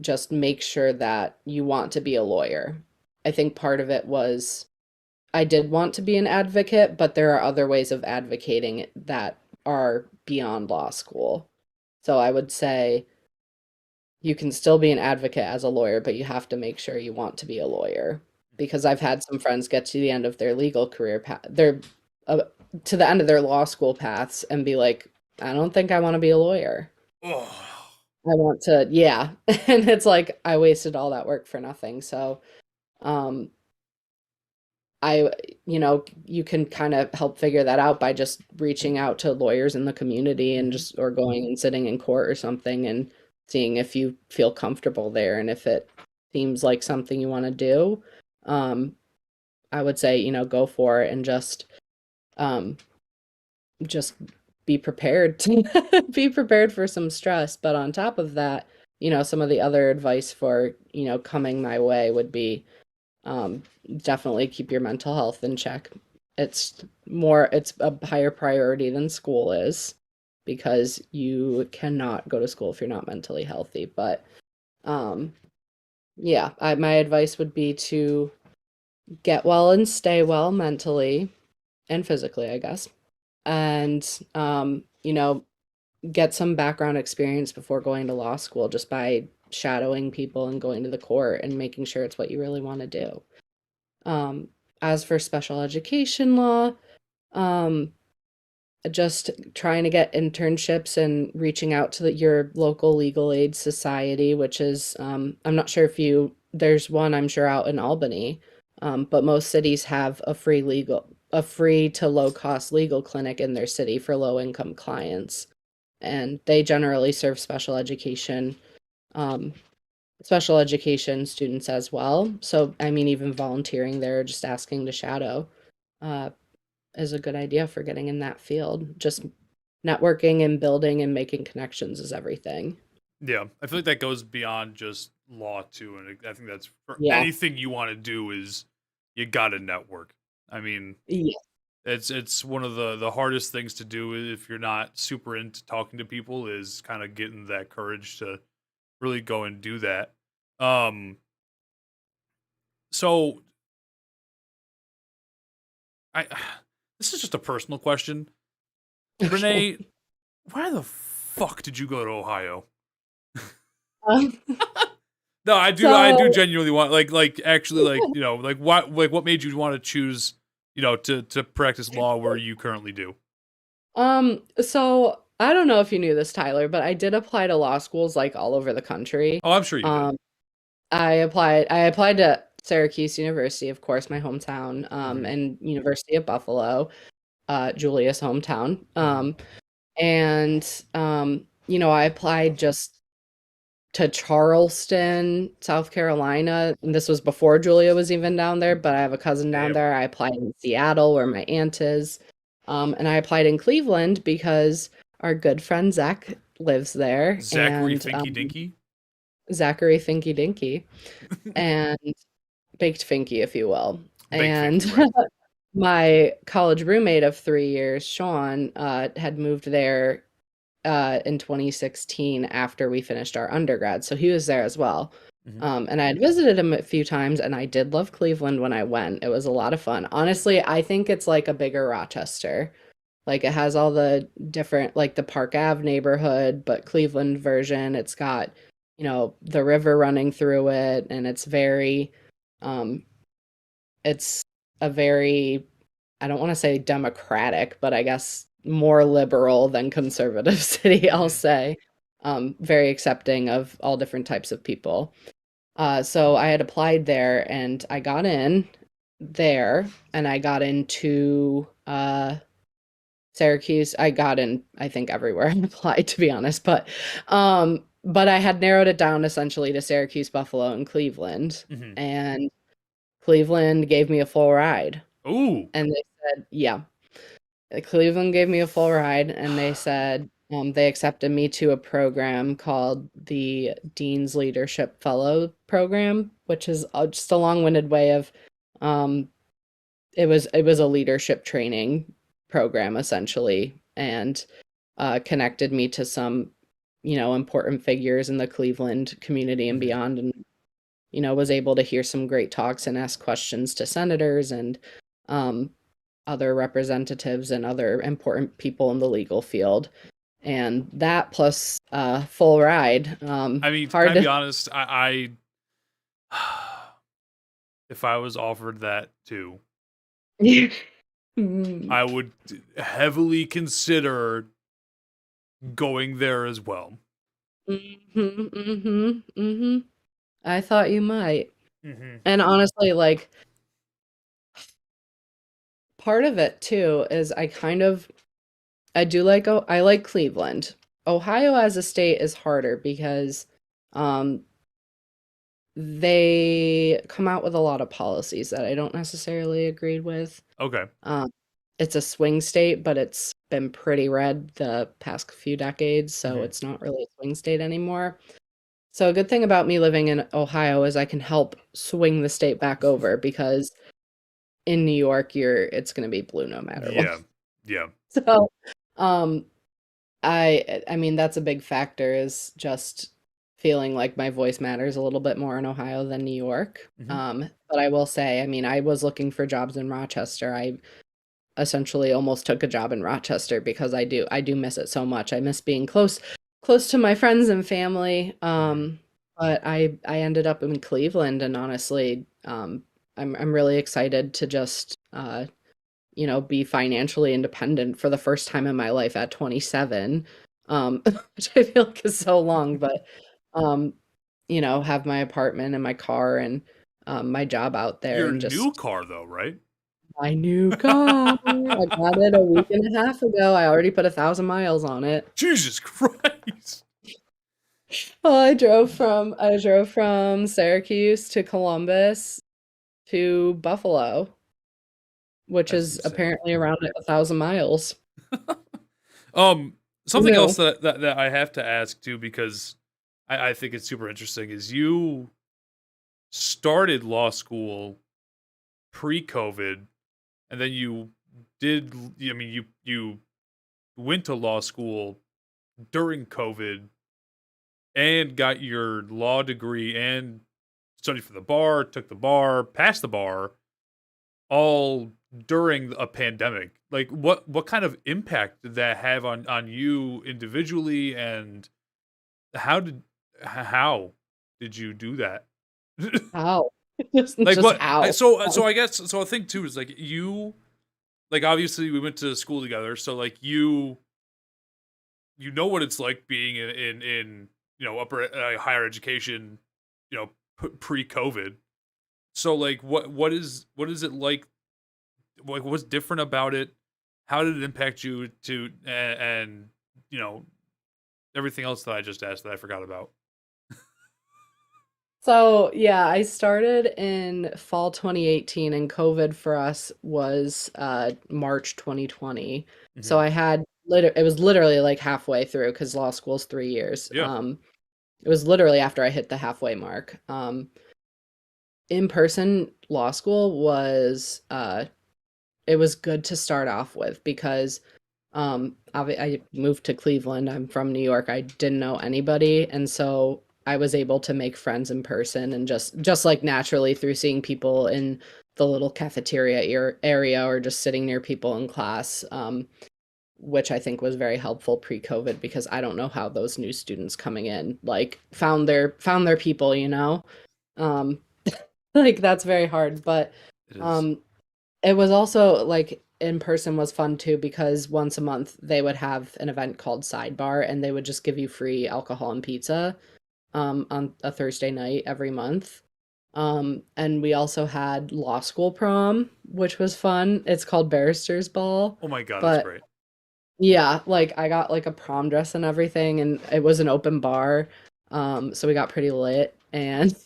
just make sure that you want to be a lawyer. I think part of it was I did want to be an advocate, but there are other ways of advocating that are beyond law school. So I would say you can still be an advocate as a lawyer, but you have to make sure you want to be a lawyer. Because I've had some friends get to the end of their legal career path, uh, to the end of their law school paths and be like, I don't think I want to be a lawyer. Oh. I want to, yeah. And it's like I wasted all that work for nothing. So, um, I, you can kind of help figure that out by just reaching out to lawyers in the community and Hmm. just, or going and sitting in court or something and seeing if you feel comfortable there and if it seems like something you want to do. Um, I would say, go for it and um, just be prepared to be prepared for some stress. But on top of that, some of the other advice for, coming my way would be um, definitely keep your mental health in check. It's a higher priority than school is because you cannot go to school if you're not mentally healthy. But um, yeah, my advice would be to get well and stay well mentally and physically, I guess. And, get some background experience before going to law school just by shadowing people and going to the court and making sure it's what you really want to do. Um, as for special education law, um, just trying to get internships and reaching out to your local legal aid society, which is, I'm not sure if there's one, I'm sure, out in Albany, but most cities have a free to low cost legal clinic in their city for low income clients. And they generally serve um, special education students as well. So, I mean, even volunteering there, just asking to shadow, uh, is a good idea for getting in that field. Just networking and building and making connections is everything. Yeah, I feel like that goes beyond just law too, and I think that's for Yeah. anything you want to do is you got to network. I mean, Yeah. it's one of the hardest things to do if you're not super into talking to people is kind of getting that courage to really go and do that. Um, so I this is just a personal question, Okay. Renee. Why the fuck did you go to Ohio? Um, No, I do so, genuinely want like actually what made you want to choose to practice law where you currently do? so I don't know if you knew this, Tyler, but I did apply to law schools like all over the country. Oh, I'm sure you did. Um, I applied to Syracuse University, of course, my hometown, Hmm. and University of Buffalo, Julia's hometown. Hmm. And I applied just to Charleston, South Carolina. And this was before Julia was even down there, but I have a cousin down Damn, there. I applied in Seattle where my aunt is. And I applied in Cleveland because our good friend Zach lives there Zachary and Finky Dinky, Zachary Finky Dinky and Baked Finky, if you will. baked And Finky, right? my college roommate of 3 years, Sean, had moved there in 2016 after we finished our undergrad. So he was there as well. Hmm. And I had visited him a few times, and I did love Cleveland when I went. It was a lot of fun. Honestly, I think it's like a bigger Rochester. Like it has all the different, like the Park Ave neighborhood, but Cleveland version. It's got, the river running through it, and um, it's a very, I don't want to say democratic, but I guess more liberal than conservative city, I'll Hmm. say. Very accepting of all different types of people. So I had applied there and I got in there and I got into Syracuse. I got in, I think, everywhere I applied, to be honest, but I had narrowed it down essentially to Syracuse, Buffalo, and Cleveland. Hmm. And Cleveland gave me a full ride. Ooh. And they said, yeah, Cleveland gave me a full ride, and they said they accepted me to a program called the Dean's Leadership Fellow Program, which is just a long-winded way of um, it was a leadership training program essentially, and connected me to some important figures in the Cleveland community and Hmm. beyond, and was able to hear some great talks and ask questions to senators and um, other representatives and other important people in the legal field. And that plus full ride. I mean, can Hard I be to. honest? If I was offered that too, Mhm, I would heavily consider going there as well. mhm. I thought you might. Hmm. And honestly, like part of it too is I like Cleveland. Ohio as a state is harder because um they come out with a lot of policies that I don't necessarily agree with. Okay. Um, it's a swing state, but it's been pretty red the past few decades, so Hmm. it's not really a swing state anymore. So a good thing about me living in Ohio is I can help swing the state back over because in New York, it's going to be blue no matter what. Yeah. Yeah. So, um, I mean that's a big factor is just feeling like my voice matters a little bit more in Ohio than New York. Hmm. But I will say, I mean, I was looking for jobs in Rochester. I essentially almost took a job in Rochester because I do miss it so much. I miss being close to my friends and family. Hmm. But I ended up in Cleveland, and honestly, I'm really excited to just be financially independent for the first time in my life at 27, which I feel like is so long, but um, have my apartment and my car and my job out there Your and new just car, though, right? my new car. I got it a week and a half ago. I already put 1,000 miles on it. Jesus Christ. Well, I drove from Syracuse to Columbus to Buffalo, which That's is insane. apparently around 1,000 miles. Um, Who Something else knew? that I have to ask too, because I think it's super interesting, is you started law school pre-COVID, and then you did. I mean, you went to law school during COVID and got your law degree and studied for the bar, took the bar, passed the bar, all during a pandemic. Like, what kind of impact did that have on you individually, and how did how did you do that? How? Just Like just what? how? So I guess so. I think too is like obviously we went to school together, so like you know what it's like being in upper higher education, pre COVID. So like what is it like what's different about it? How did it impact you to and you know everything else that I just asked that I forgot about? So, yeah, I started in fall 2018 and COVID for us was March 2020. So Hmm. it was literally like halfway through because law school's 3 years. Yeah. It was literally after I hit the halfway mark. In-person law school it was good to start off with because I moved to Cleveland. I'm from New York. I didn't know anybody, and so I was able to make friends in person and just like naturally through seeing people in the little cafeteria area or just sitting near people in class, which I think was very helpful pre-COVID because I don't know how those new students coming in like found their people, you know? Um, like that's very hard, but It is. um it was also like in person was fun too because once a month they would have an event called Sidebar and they would just give you free alcohol and pizza on a Thursday night every month. And we also had law school prom, which was fun. It's called Barrister's Ball, Oh my god, that's but great. yeah, like I got like a prom dress and everything, and it was an open bar. So we got pretty lit and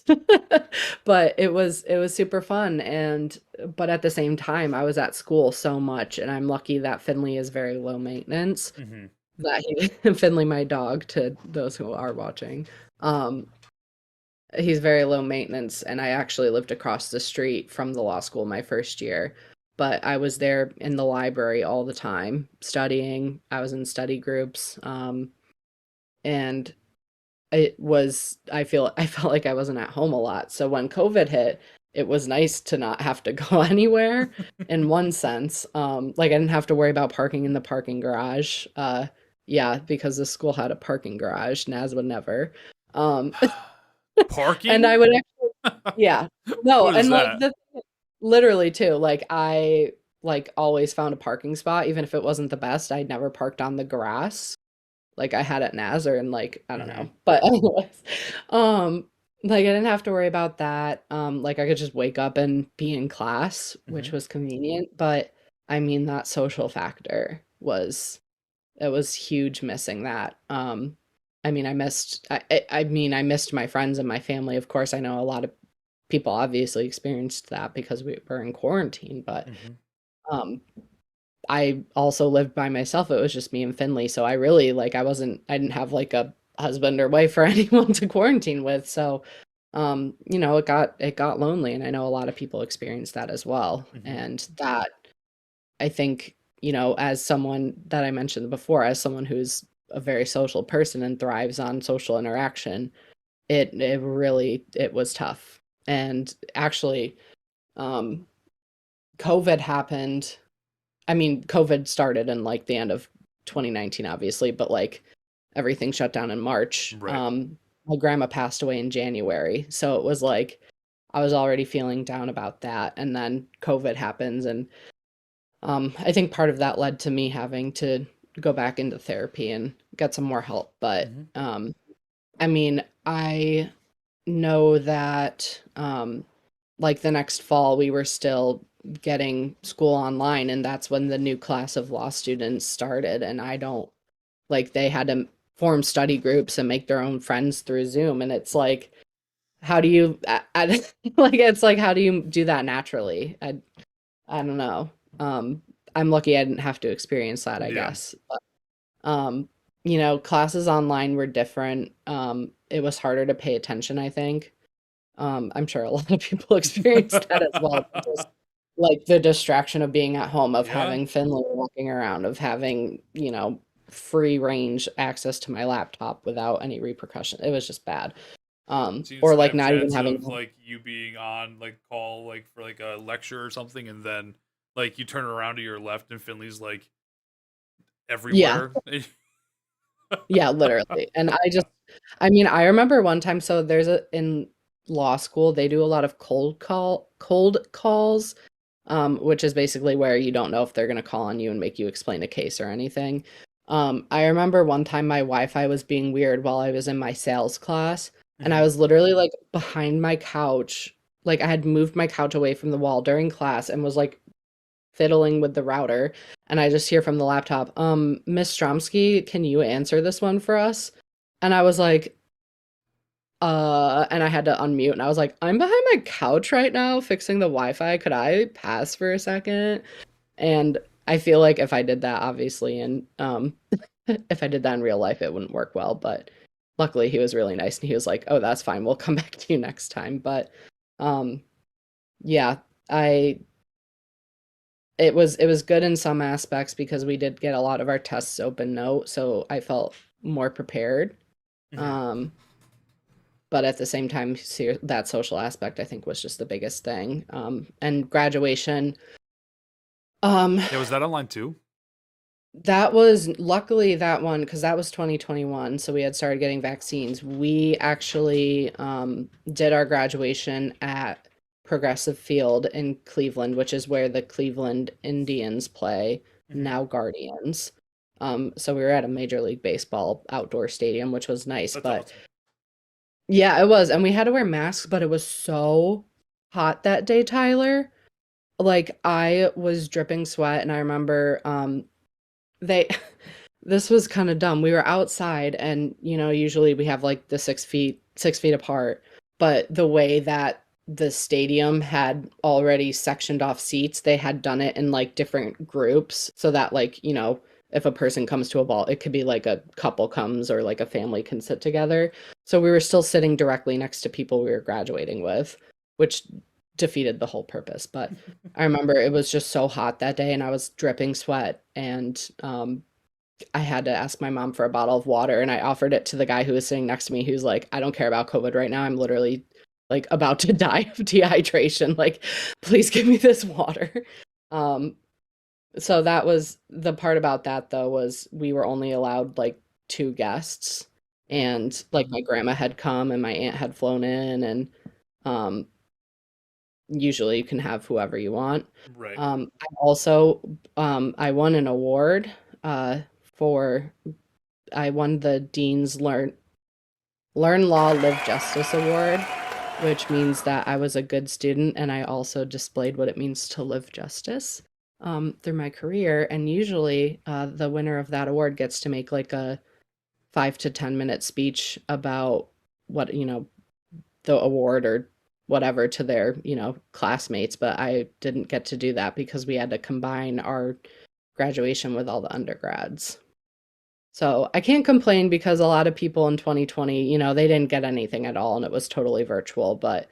but it was super fun and but at the same time I was at school so much and I'm lucky that Finley is very low maintenance Hmm. that he Finley, my dog, to those who are watching. Um he's very low maintenance and I actually lived across the street from the law school my first year. But I was there in the library all the time studying. I was in study groups. And I felt like I wasn't at home a lot. So when COVID hit, it was nice to not have to go anywhere in one sense. Like I didn't have to worry about parking in the parking garage. Yeah, because the school had a parking garage, Naz would never. Um, and Parking? I would actually, yeah, no, What is and like that? the literally too, like I like always found a parking spot, even if it wasn't the best. I'd never parked on the grass like I had at Nazar and like I don't Hmm. know. But anyways, um like I didn't have to worry about that. Like I could just wake up and be in class, which Hmm. was convenient, but I mean that social factor was it was huge missing that. I mean I missed my friends and my family. Of course, I know a lot of people obviously experienced that because we were in quarantine, but Hmm. um I also lived by myself. It was just me and Finley. So I really like I didn't have like a husband or wife or anyone to quarantine with. So it got lonely and I know a lot of people experience that as well. Hmm. And that I think, as someone that I mentioned before, as someone who's a very social person and thrives on social interaction, it was tough. And actually, um COVID happened. I mean, COVID started in like the end of 2019, obviously, but like everything shut down in March. Right. My grandma passed away in January. So it was like I was already feeling down about that. And then COVID happens. And I think part of that led to me having to go back into therapy and get some more help. But Hmm. I mean, I know that like the next fall we were still getting school online and that's when the new class of law students started and I don't like they had to form study groups and make their own friends through Zoom and it's like how do you like it's like how do you do that naturally? I don't know. I'm lucky I didn't have to experience that, I Yeah. guess. But, um classes online were different. It was harder to pay attention, I think. I'm sure a lot of people experienced that as well. Just like the distraction of being at home, of Yeah. having Finley walking around, of having, free range access to my laptop without any repercussion. It was just bad. Seeing Or like not even Snapchats having, of like you being on like call like for like a lecture or something, and then like you turn around to your left and Finley's like yeah, everywhere. yeah, literally. And I mean, I remember one time, so in law school, they do a lot of cold calls, which is basically where you don't know if they're going to call on you and make you explain a case or anything. I remember one time my Wi-Fi was being weird while I was in my sales class, and I Hmm. was literally like behind my couch, like I had moved my couch away from the wall during class and was like fiddling with the router, and I just hear from the laptop, Miss Stromski, can you answer this one for us? And I was like, and I had to unmute and I was like, I'm behind my couch right now fixing the Wi-Fi. Could I pass for a second? And I feel like if I did that, obviously, and if I did that in real life, it wouldn't work well. But luckily, he was really nice and he was like, "Oh, that's fine. We'll come back to you next time." But um, yeah, I it was good in some aspects because we did get a lot of our tests open note, so I felt more prepared. Hmm. Um, But at the same time, that social aspect I think was just the biggest thing. And graduation, um, Yeah, was that online too? that was luckily that one because that was 2021, so we had started getting vaccines. We actually did our graduation at Progressive Field in Cleveland, which is where the Cleveland Indians play, Hmm. now Guardians. So we were at a Major League Baseball outdoor stadium, which was nice, That's but awesome. yeah, it was. And we had to wear masks, but it was so hot that day, Tyler. Like I was dripping sweat, and I remember they this was kind of dumb. We were outside, and usually we have like the 6 feet apart, but the way that the stadium had already sectioned off seats, they had done it in like different groups so that like, if a person comes to a ball, it could be like a couple comes or like a family can sit together. So we were still sitting directly next to people we were graduating with, which defeated the whole purpose. But I remember it was just so hot that day and I was dripping sweat and I had to ask my mom for a bottle of water and I offered it to the guy who was sitting next to me who's like, I don't care about COVID right now. I'm literally like about to die of dehydration. Like, please give me this water. Um, so that was the part about that though, was we were only allowed like two guests Mm, and like my grandma had come and my aunt had flown in and um usually you can have whoever you want. right. I also I won an award uh for I won the Dean's Learn Law Live Justice Award, which means that I was a good student and I also displayed what it means to live justice through my career. And usually, the winner of that award gets to make like a 5 to 10 minute speech about what, the award or whatever to their, classmates. But I didn't get to do that because we had to combine our graduation with all the undergrads. So I can't complain because a lot of people in 2020, they didn't get anything at all and it was totally virtual, but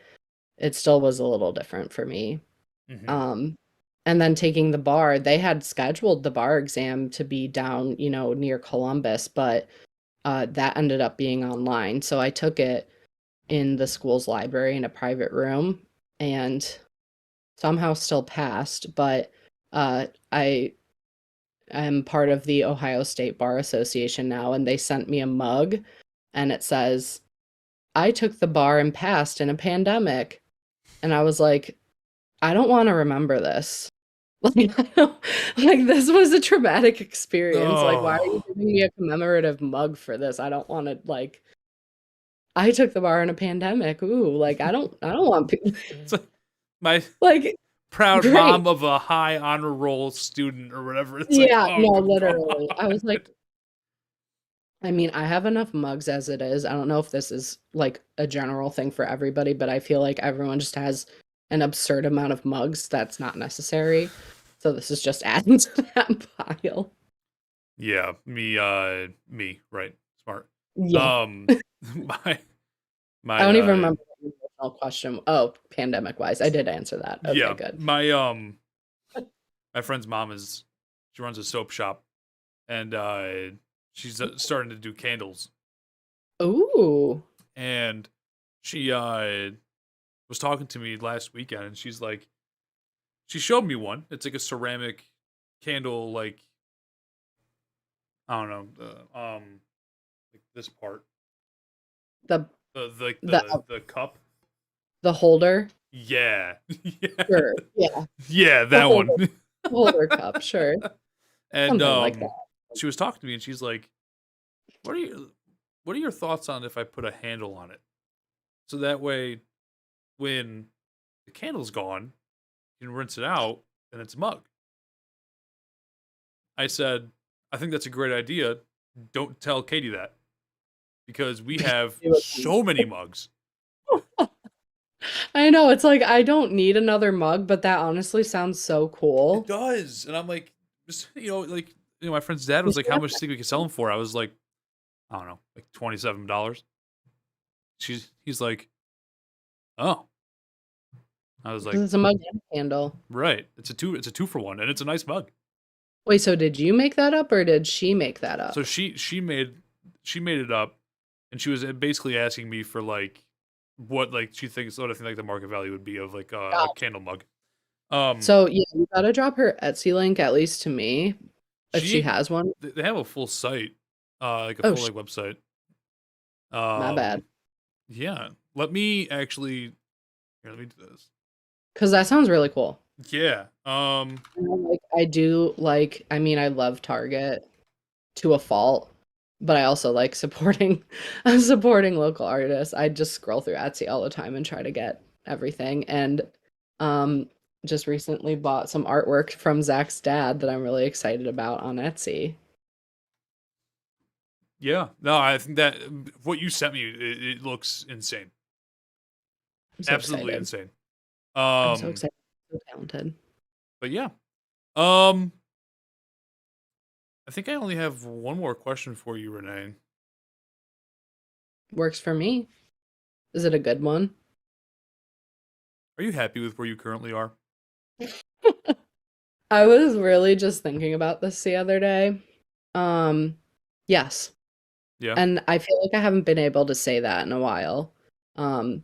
it still was a little different for me. Hmm. Um, and then taking the bar, they had scheduled the bar exam to be down, near Columbus, but that ended up being online. So I took it in the school's library in a private room and somehow still passed, but I am part of the Ohio State Bar Association now, and they sent me a mug and it says, I took the bar and passed in a pandemic. And I was like, I don't want to remember this. Like, like this was a traumatic experience. Like, why are you Oh, giving me a commemorative mug for this? I don't want to like I took the bar in a pandemic. Ooh, like I don't want people it's like my like proud great. mom of a high honor roll student or whatever. It's like, Yeah, oh, no, good literally. I was like, God. I mean, I have enough mugs as it is. I don't know if this is like a general thing for everybody, but I feel like everyone just has an absurd amount of mugs that's not necessary. So this is just adding to that pile. Yeah, me, right. Smart. Yeah. Um, my, I my, don't even remember the original question. Oh, pandemic wise. I did answer that. Okay, yeah, good. my friend's mom she runs a soap shop and, she's starting to do candles. Ooh. And she, was talking to me last weekend and she showed me one. It's like a ceramic candle, like, I don't know, like this part, The the the cup. the holder. Yeah, yeah, Sure. Yeah. yeah, The that one. holder. Holder cup. Sure. And Something like that. she was talking to me, and she's like, what are your thoughts on if I put a handle on it, so that way when the candle's gone, you can rinse it out, and it's a mug." I said, "I think that's a great idea. Don't tell Katie that because we have so many mugs." I know, it's like, I don't need another mug, but that honestly sounds so It cool. does, and I'm like, just, like, my friend's dad You was should like, "How have much do you think we could sell them for?" I was like, "I don't know, like $27." He's like, "Oh." I was like, It's a mug and a candle. "Right, it's a two for one, and it's a nice mug." Wait, so did you make that up or did she make that So up? she made it up, and she was basically asking me for like what like she thinks what I think like the market value would be of like a Gotcha. candle mug. Um, So yeah, you gotta drop her Etsy link at least to me if she she has one. they have a full site, like a Oh, full like website. my bad. Um, yeah. Let me actually here. Let me do this. Because that sounds really cool. Yeah. And I do like, I mean, I love Target to a fault, but I also like supporting supporting local artists. I just scroll through Etsy all the time and try to get everything. And um just recently bought some artwork from Zach's dad that I'm really excited about on Etsy. Yeah. No, I think that what you sent me it looks insane. I'm so Absolutely excited. insane. I'm so Um, excited. So talented. but yeah. Um, I think I only have one more question for you, Renee. Works for me. Is it a good one? Are you happy with where you currently are? I was really just thinking about this the other day. Um, yes. Yeah. And I feel like I haven't been able to say that in a while. Um,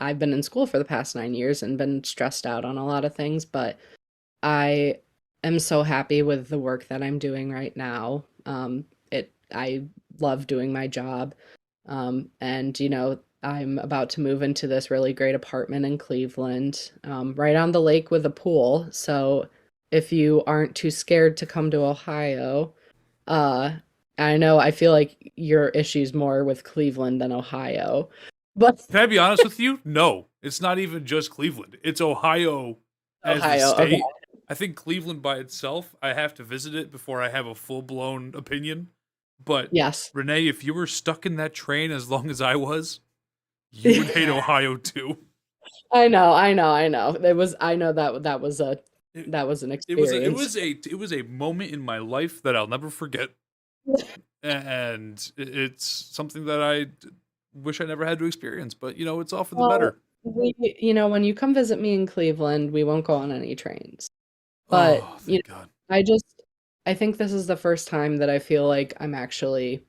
I've been in school for the past 9 years and been stressed out on a lot of things, but I am so happy with the work that I'm doing right now. I love doing my job. And I'm about to move into this really great apartment in Cleveland, right on the lake with a pool. So if you aren't too scared to come to Ohio, uh, I know I feel like your issue's more with Cleveland than Ohio, but Can I be honest with you? No, it's not even just Cleveland. It's Ohio as the Ohio, okay. state. I think Cleveland by itself, I have to visit it before I have a full blown opinion. But Yes. Renee, if you were stuck in that train as long as I was, you would hate Ohio too. I know. I know It, that was an it was a, it experience. was a it was a moment in my life that I'll never forget, and it's something that wish I never had to experience. But it's all for the Well, better. when you come visit me in Cleveland, we won't go on any trains. But, Oh, thank God. I just I think this is the first time that I feel like I'm actually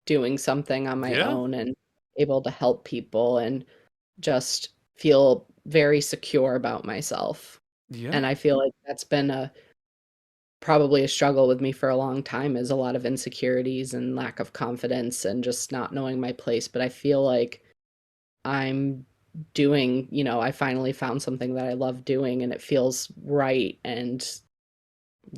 doing something on my Yeah, own and able to help people and just feel very secure about myself. yeah. And I feel like that's been a probably a struggle with me for a long time is a lot of insecurities and lack of confidence and just not knowing my place. But I feel like I'm I finally found something that I love doing and it feels right and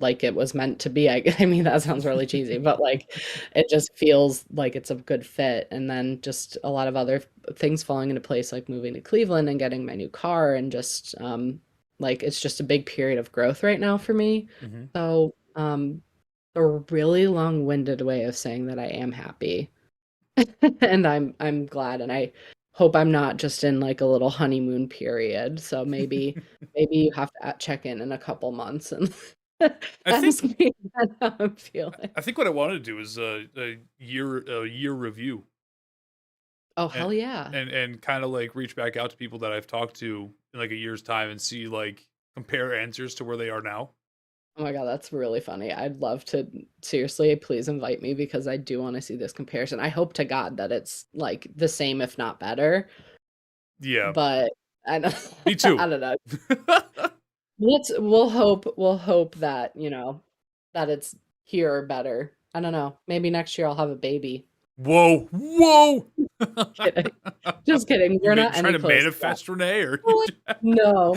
like it was meant to be. I mean, that sounds really cheesy, but like it just feels like it's a good fit. And then just a lot of other things falling into place, like moving to Cleveland and getting my new car and just like it's just a big period of growth right now for me. Hmm. So, a really long-winded way of saying that I am happy. And I'm glad and I hope I'm not just in like a little honeymoon period. So maybe you have to check in a couple months and I ask think me how I'm feeling. I think what I want to do is a year review Oh, and hell yeah. and kind of like reach back out to people that I've talked to in like a year's time and see like compare answers to where they are now. Oh my God, that's really funny. I'd love to seriously, please invite me because I do want to see this comparison. I hope to God that it's like the same, if not better, Yeah, but I don't, me too. I don't know. We'll hope that, that it's here or better. I don't know. Maybe next year I'll have a baby. Whoa, whoa! Kidding. Just kidding. We're not Trying any to closer to that. manifest Renee, or you? What? No,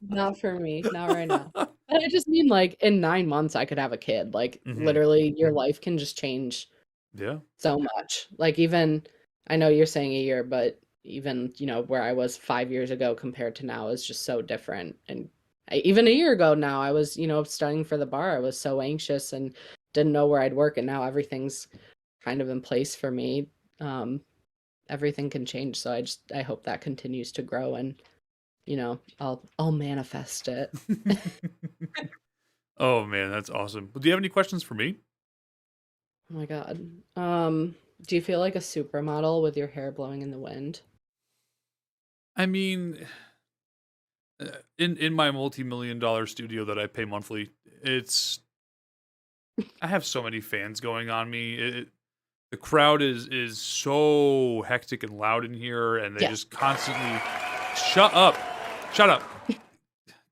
not for me. Not right now. But I just mean like in 9 months I could have a kid. Like Hmm. literally your life can just change Yeah, so much. Like even I know you're saying a year, but even, where I was 5 years ago compared to now is just so different. And even a year ago now, I was, studying for the bar. I was so anxious and didn't know where I'd work, and now everything's kind of in place for me. Um, Everything can change, so I hope that continues to grow, and I'll manifest it. oh man, that's awesome. Do you have any questions for me? Oh my God. Do you feel like a supermodel with your hair blowing in the wind? I mean, in my multi-million-dollar studio that I pay monthly, it's I have so many fans going on me. The crowd is so hectic and loud in here, and they Yes. just constantly shut up, shut up,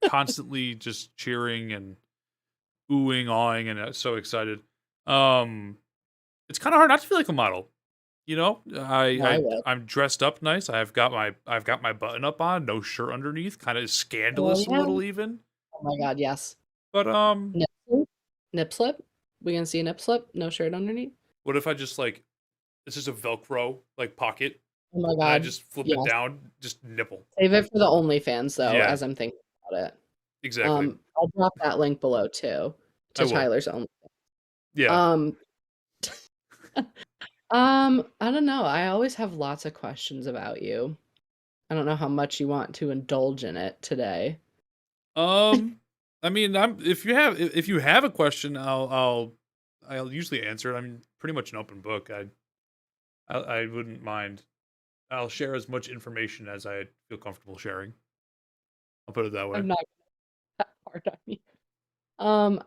constantly just cheering and oohing, awing, and so excited. Um, it's kind of hard not to feel like a model. You know, No, I will. I'm dressed up nice. I've got my button up on, no shirt underneath, kind of Oh, scandalous a yeah. little even. Oh my God, yes. But Nip slip? Nip slip? We gonna see a nip slip? No shirt underneath? what if I just like it's just a Velcro like pocket, Oh my and I God, just flip it yes. down, just nipple. Save it for the OnlyFans though, Yeah, as I'm thinking about it. exactly. I'll drop that link below too I to will. Tyler's own. Yeah. Um, I don't know. I always have lots of questions about you. I don't know how much you want to indulge in it today. I mean, I'm if you have a question, I'll usually answer it. I'm pretty much an open book. I wouldn't mind. I'll share as much information as I feel comfortable sharing. I'll put it that way. I'm not that hard on you.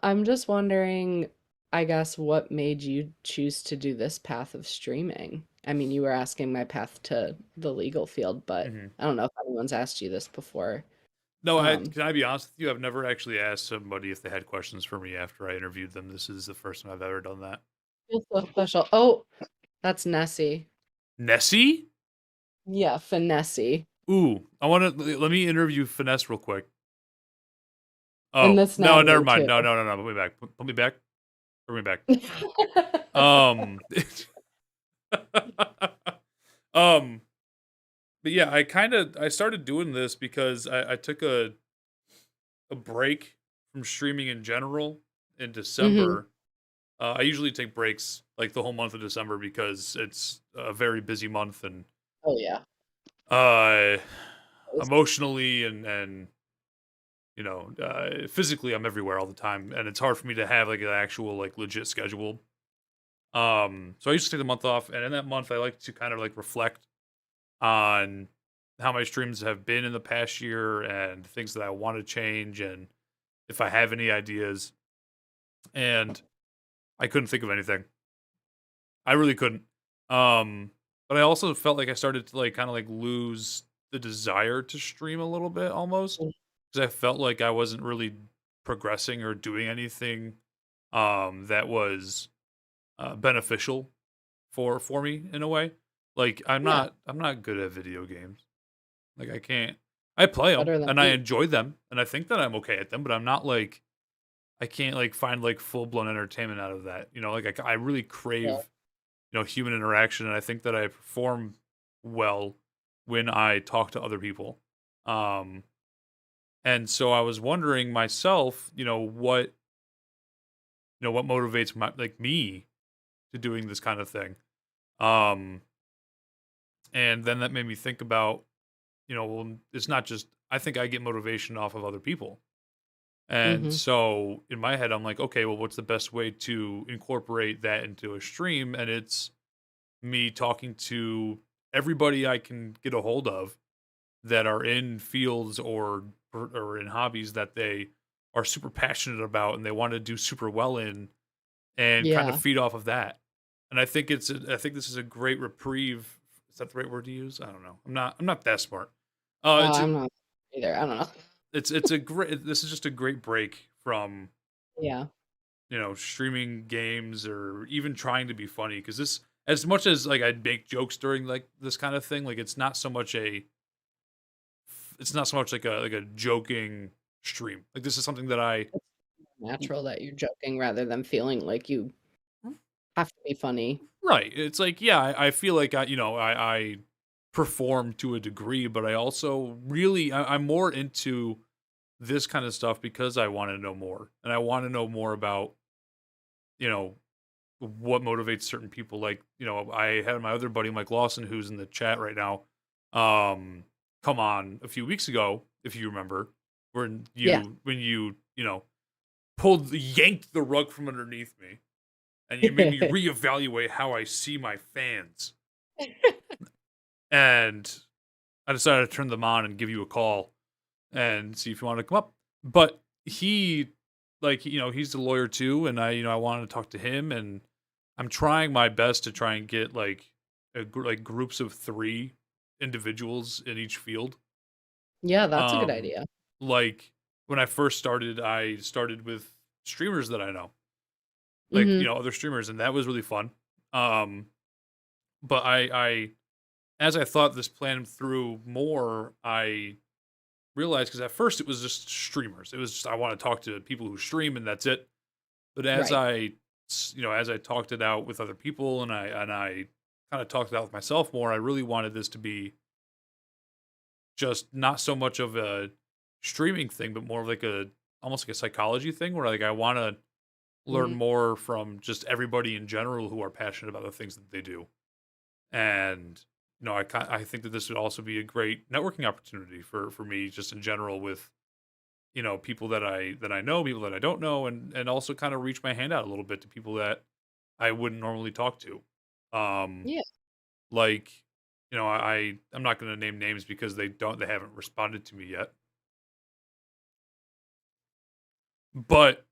I'm just wondering, I guess, what made you choose to do this path of streaming? I mean, you were asking my path to the legal field, but Hmm. I don't know if anyone's asked you this before. No, Um, can I be honest with you? I've never actually asked somebody if they had questions for me after I interviewed them. This is the first time I've ever done that. feels so special. Oh, that's Nessie. Nessie? Yeah, Finessie. Ooh, let me interview Finesse real quick. And Oh, this no, never Natalie mind. too. No. Put me back. Put me back. Put me back. Um, um, but yeah, I started doing this because I took a break from streaming in general in Hmm. December. I usually take breaks like the whole month of December because it's a very busy month and Oh yeah. uh That was- emotionally and physically I'm everywhere all the time and it's hard for me to have like an actual like legit schedule. So I used to take the month off and in that month I like to kind of like reflect on how my streams have been in the past year and things that I want to change and if I have any ideas. And I couldn't think of anything. I really couldn't. Um, but I also felt like I started to like kind of like lose the desire to stream a little bit almost because I felt like I wasn't really progressing or doing anything that was beneficial for me in a way. Like Yeah, I'm not good at video games. Like I can't. I play them better than and I me. enjoy them and I think that I'm okay at them, but I'm not like I can't like find like full blown entertainment out of that. You know, like I really Yeah. crave human interaction, and I think that I perform well when I talk to other people. Um, and so I was wondering myself, what motivates me to doing this kind of thing. Um, and then that made me think about, well, it's not just I think I get motivation off of other people. And Hmm. so in my head, I'm like, okay, well, what's the best way to incorporate that into a stream? And it's me talking to everybody I can get a hold of that are in fields or in hobbies that they are super passionate about and they want to do super well in and kind of Yeah. feed off of that. And I think this is a great reprieve. Is that the right word to use? I don't know. I'm not that smart. Oh, It's a I'm not either. I don't know. it's a great this is just a great break from Yeah. streaming games or even trying to be funny because this as much as like I'd make jokes during like this kind of thing, like it's not so much like a joking stream. Like this is something that I It's natural that you're joking rather than feeling like you have to be funny. right. It's like yeah, I feel like I perform to a degree, but I also really I'm more into this kind of stuff because I want to know more and I want to know more about you know what motivates certain people. Like, I had my other buddy Mike Lawson who's in the chat right now, come on a few weeks ago, if you remember, Yeah. when yanked the rug from underneath me and you made me reevaluate how I see my fans. And I decided to turn them on and give you a call and see if you want to come up. But he he's a lawyer too, and I wanted to talk to him and I'm trying my best to try and get like like groups of 3 individuals in each field. Yeah, that's a good Um, idea. like when I first started, I started with streamers that I know, like Mhm. other streamers, and that was really fun. Um, but I as I thought this plan through more, I realized because at first it was just streamers. It was just I want to talk to people who stream and that's it. But as Right. as I talked it out with other people and I kind of talked it out with myself more, I really wanted this to be just not so much of a streaming thing, but more of like a almost like a psychology thing where like I want to learn Mhm. more from just everybody in general who are passionate about the things that they do. And I think that this would also be a great networking opportunity for me just in general with people that I know, people that I don't know, and also kind of reach my hand out a little bit to people that I wouldn't normally talk to. Um, Yeah. like, I'm not going to name names because they haven't responded to me yet. But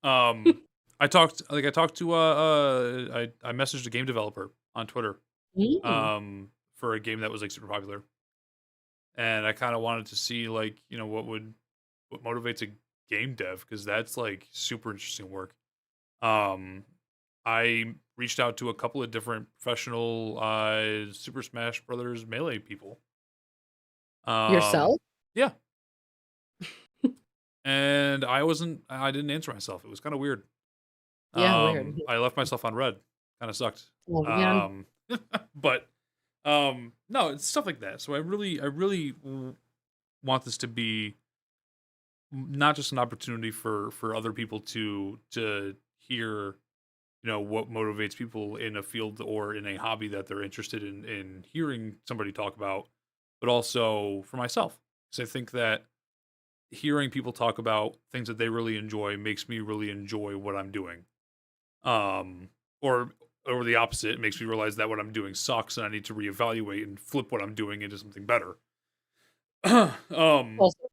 I talked to I messaged a game developer on Twitter Mm. for a game that was like super popular, and I kind of wanted to see like what motivates a game dev because that's like super interesting work. Um, I reached out to a couple of different professional Super Smash Brothers Melee people. Um, Yourself? yeah, and I didn't answer myself. It was kind of weird. Yeah, weird. I left myself on red. Kind of sucked. Oh, man. Um, but no, it's stuff like that. So I really want this to be not just an opportunity for other people to hear what motivates people in a field or in a hobby that they're interested in hearing somebody talk about, but also for myself, because I think that hearing people talk about things that they really enjoy makes me really enjoy what I'm doing. um or or the opposite, it makes me realize that what I'm doing sucks and I need to reevaluate and flip what I'm doing into something better. um Also,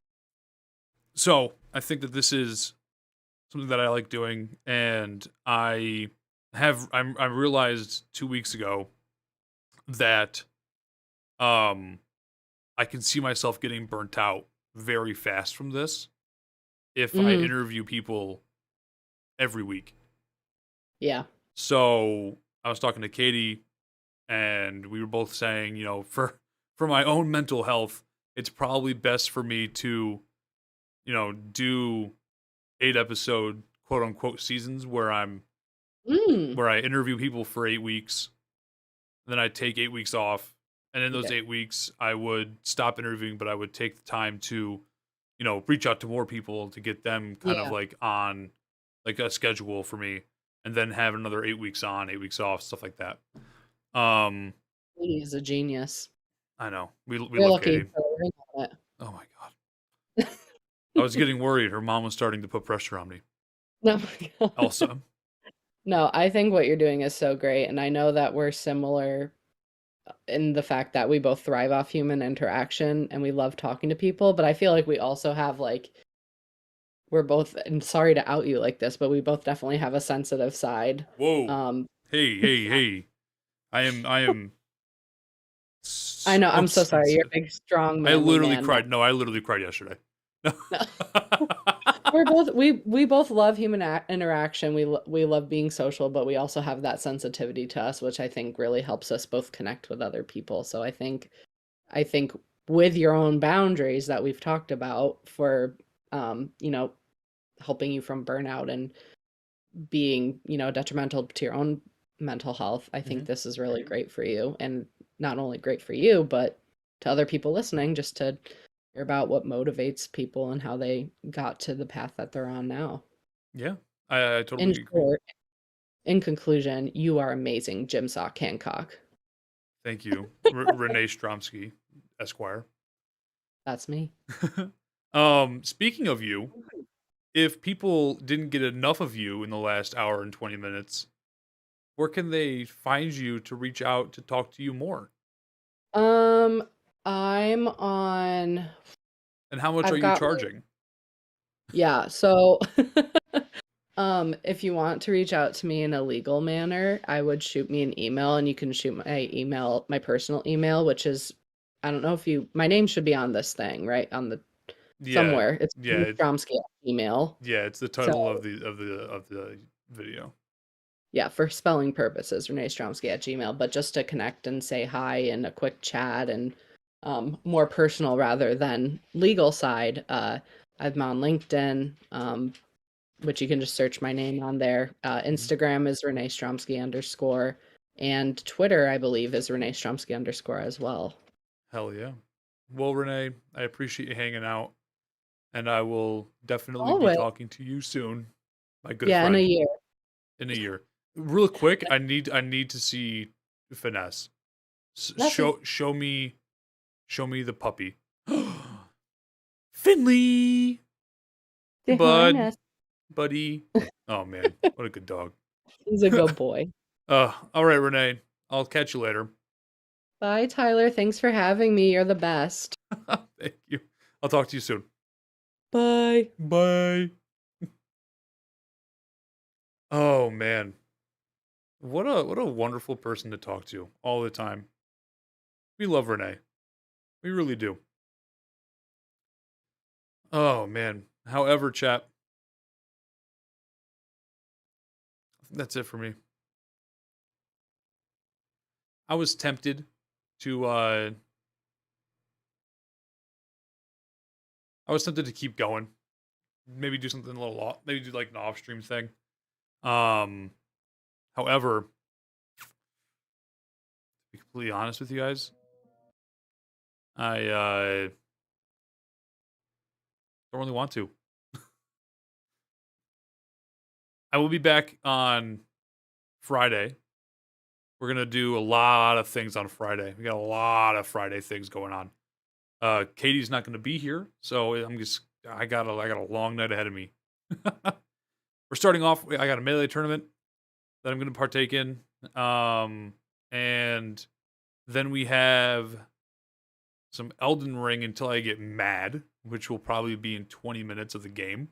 so I think that this is something that I like doing, and I realized 2 weeks ago that um I can see myself getting burnt out very fast from this if I mhm. interview people every week. Yeah. So I was talking to Katie, and we were both saying, for my own mental health, it's probably best for me to, do 8 episode quote unquote seasons Mm. where I interview people for 8 weeks. Then I take 8 weeks off. And in those Okay. 8 weeks, I would stop interviewing, but I would take the time to, reach out to more people to get them kind of Yeah. like on like a schedule for me, and then have another 8 weeks on, 8 weeks off, stuff like that. Um, He is a genius. I know we You're love lucky to Katie. put a ring on Oh my god, it. I was getting worried. Her mom was starting to put pressure on me. Oh my god. Elsa, No, I think what you're doing is so great, and I know that we're similar in the fact that we both thrive off human interaction and we love talking to people, but I feel like we also have like we're both, and sorry to out you like this, but we both definitely have a sensitive side. whoa, Um, hey, I am I know, so I'm so sorry. You're sensitive. a big, strong, manly man. No, I literally cried yesterday. No. no. We both love human interaction. We love being social, but we also have that sensitivity to us, which I think really helps us both connect with other people. So I think with your own boundaries that we've talked about for you know, helping you from burnout and being, detrimental to your own mental health, I think Mhm. this is really great for you. And not only great for you, but to other people listening, just to hear about what motivates people and how they got to the path that they're on now. Yeah, I In totally agree. short, in conclusion, you are amazing, Jim Sock Hancock. Thank you, Renee Stromski Esquire. That's me. Speaking of you, if people didn't get enough of you in the last hour and 20 minutes, where can they find you to reach out to talk to you more? Um, I'm on, And how much are I've you got, charging? yeah, so If you want to reach out to me in a legal manner, I would shoot me an email, and you can shoot my email, my personal email, which is, I don't know if you, my name should be on this thing, right? On the, Yeah, somewhere. It's yeah, Renee Stromski at email. yeah. It's the So title of the video. yeah, for spelling purposes, Renee Stromski at Gmail, but just to connect and say hi and a quick chat and more personal rather than legal side. I'm on LinkedIn, which you can just search my name on there. Mhm. Instagram is Renee Stromski _ and Twitter, I believe, is Renee Stromski _ as well. Hell yeah. Well, Renee, I appreciate you hanging out, and I will definitely be Always. talking to you soon, my good Yeah, in a friend, year. in a year. Real quick, I need to see Finesse. Okay. Show me the puppy. Finley, hey Say hi, bud, Ness. buddy. Oh man, what a good dog. He's a good boy. All right, Renee. I'll catch you later. Bye, Tyler. Thanks for having me. You're the best. Thank you. I'll talk to you soon. Bye. Bye. Oh man, what a wonderful person to talk to all the time. We love Renee. We really do. Oh man. However, chap, that's it for me. I was tempted to keep going. Maybe do something a little off, maybe do like an off stream thing. Um However, to be completely honest with you guys, I don't really want to. I will be back on Friday. We're gonna do a lot of things on Friday. We got a lot of Friday things going on. Katie's not gonna be here, so I got a long night ahead of me. We're starting off. I got a melee tournament that I'm gonna partake in, and then we have some Elden Ring until I get mad, which will probably be in 20 minutes of the game.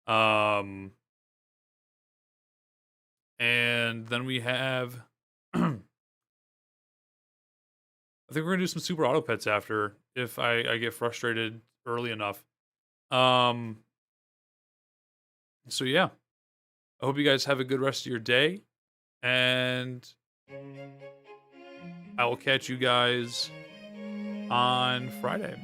Um, and then we have I think we're gonna do some super auto pets after if I get frustrated early enough. Um, so yeah, I hope you guys have a good rest of your day, and I will catch you guys on Friday.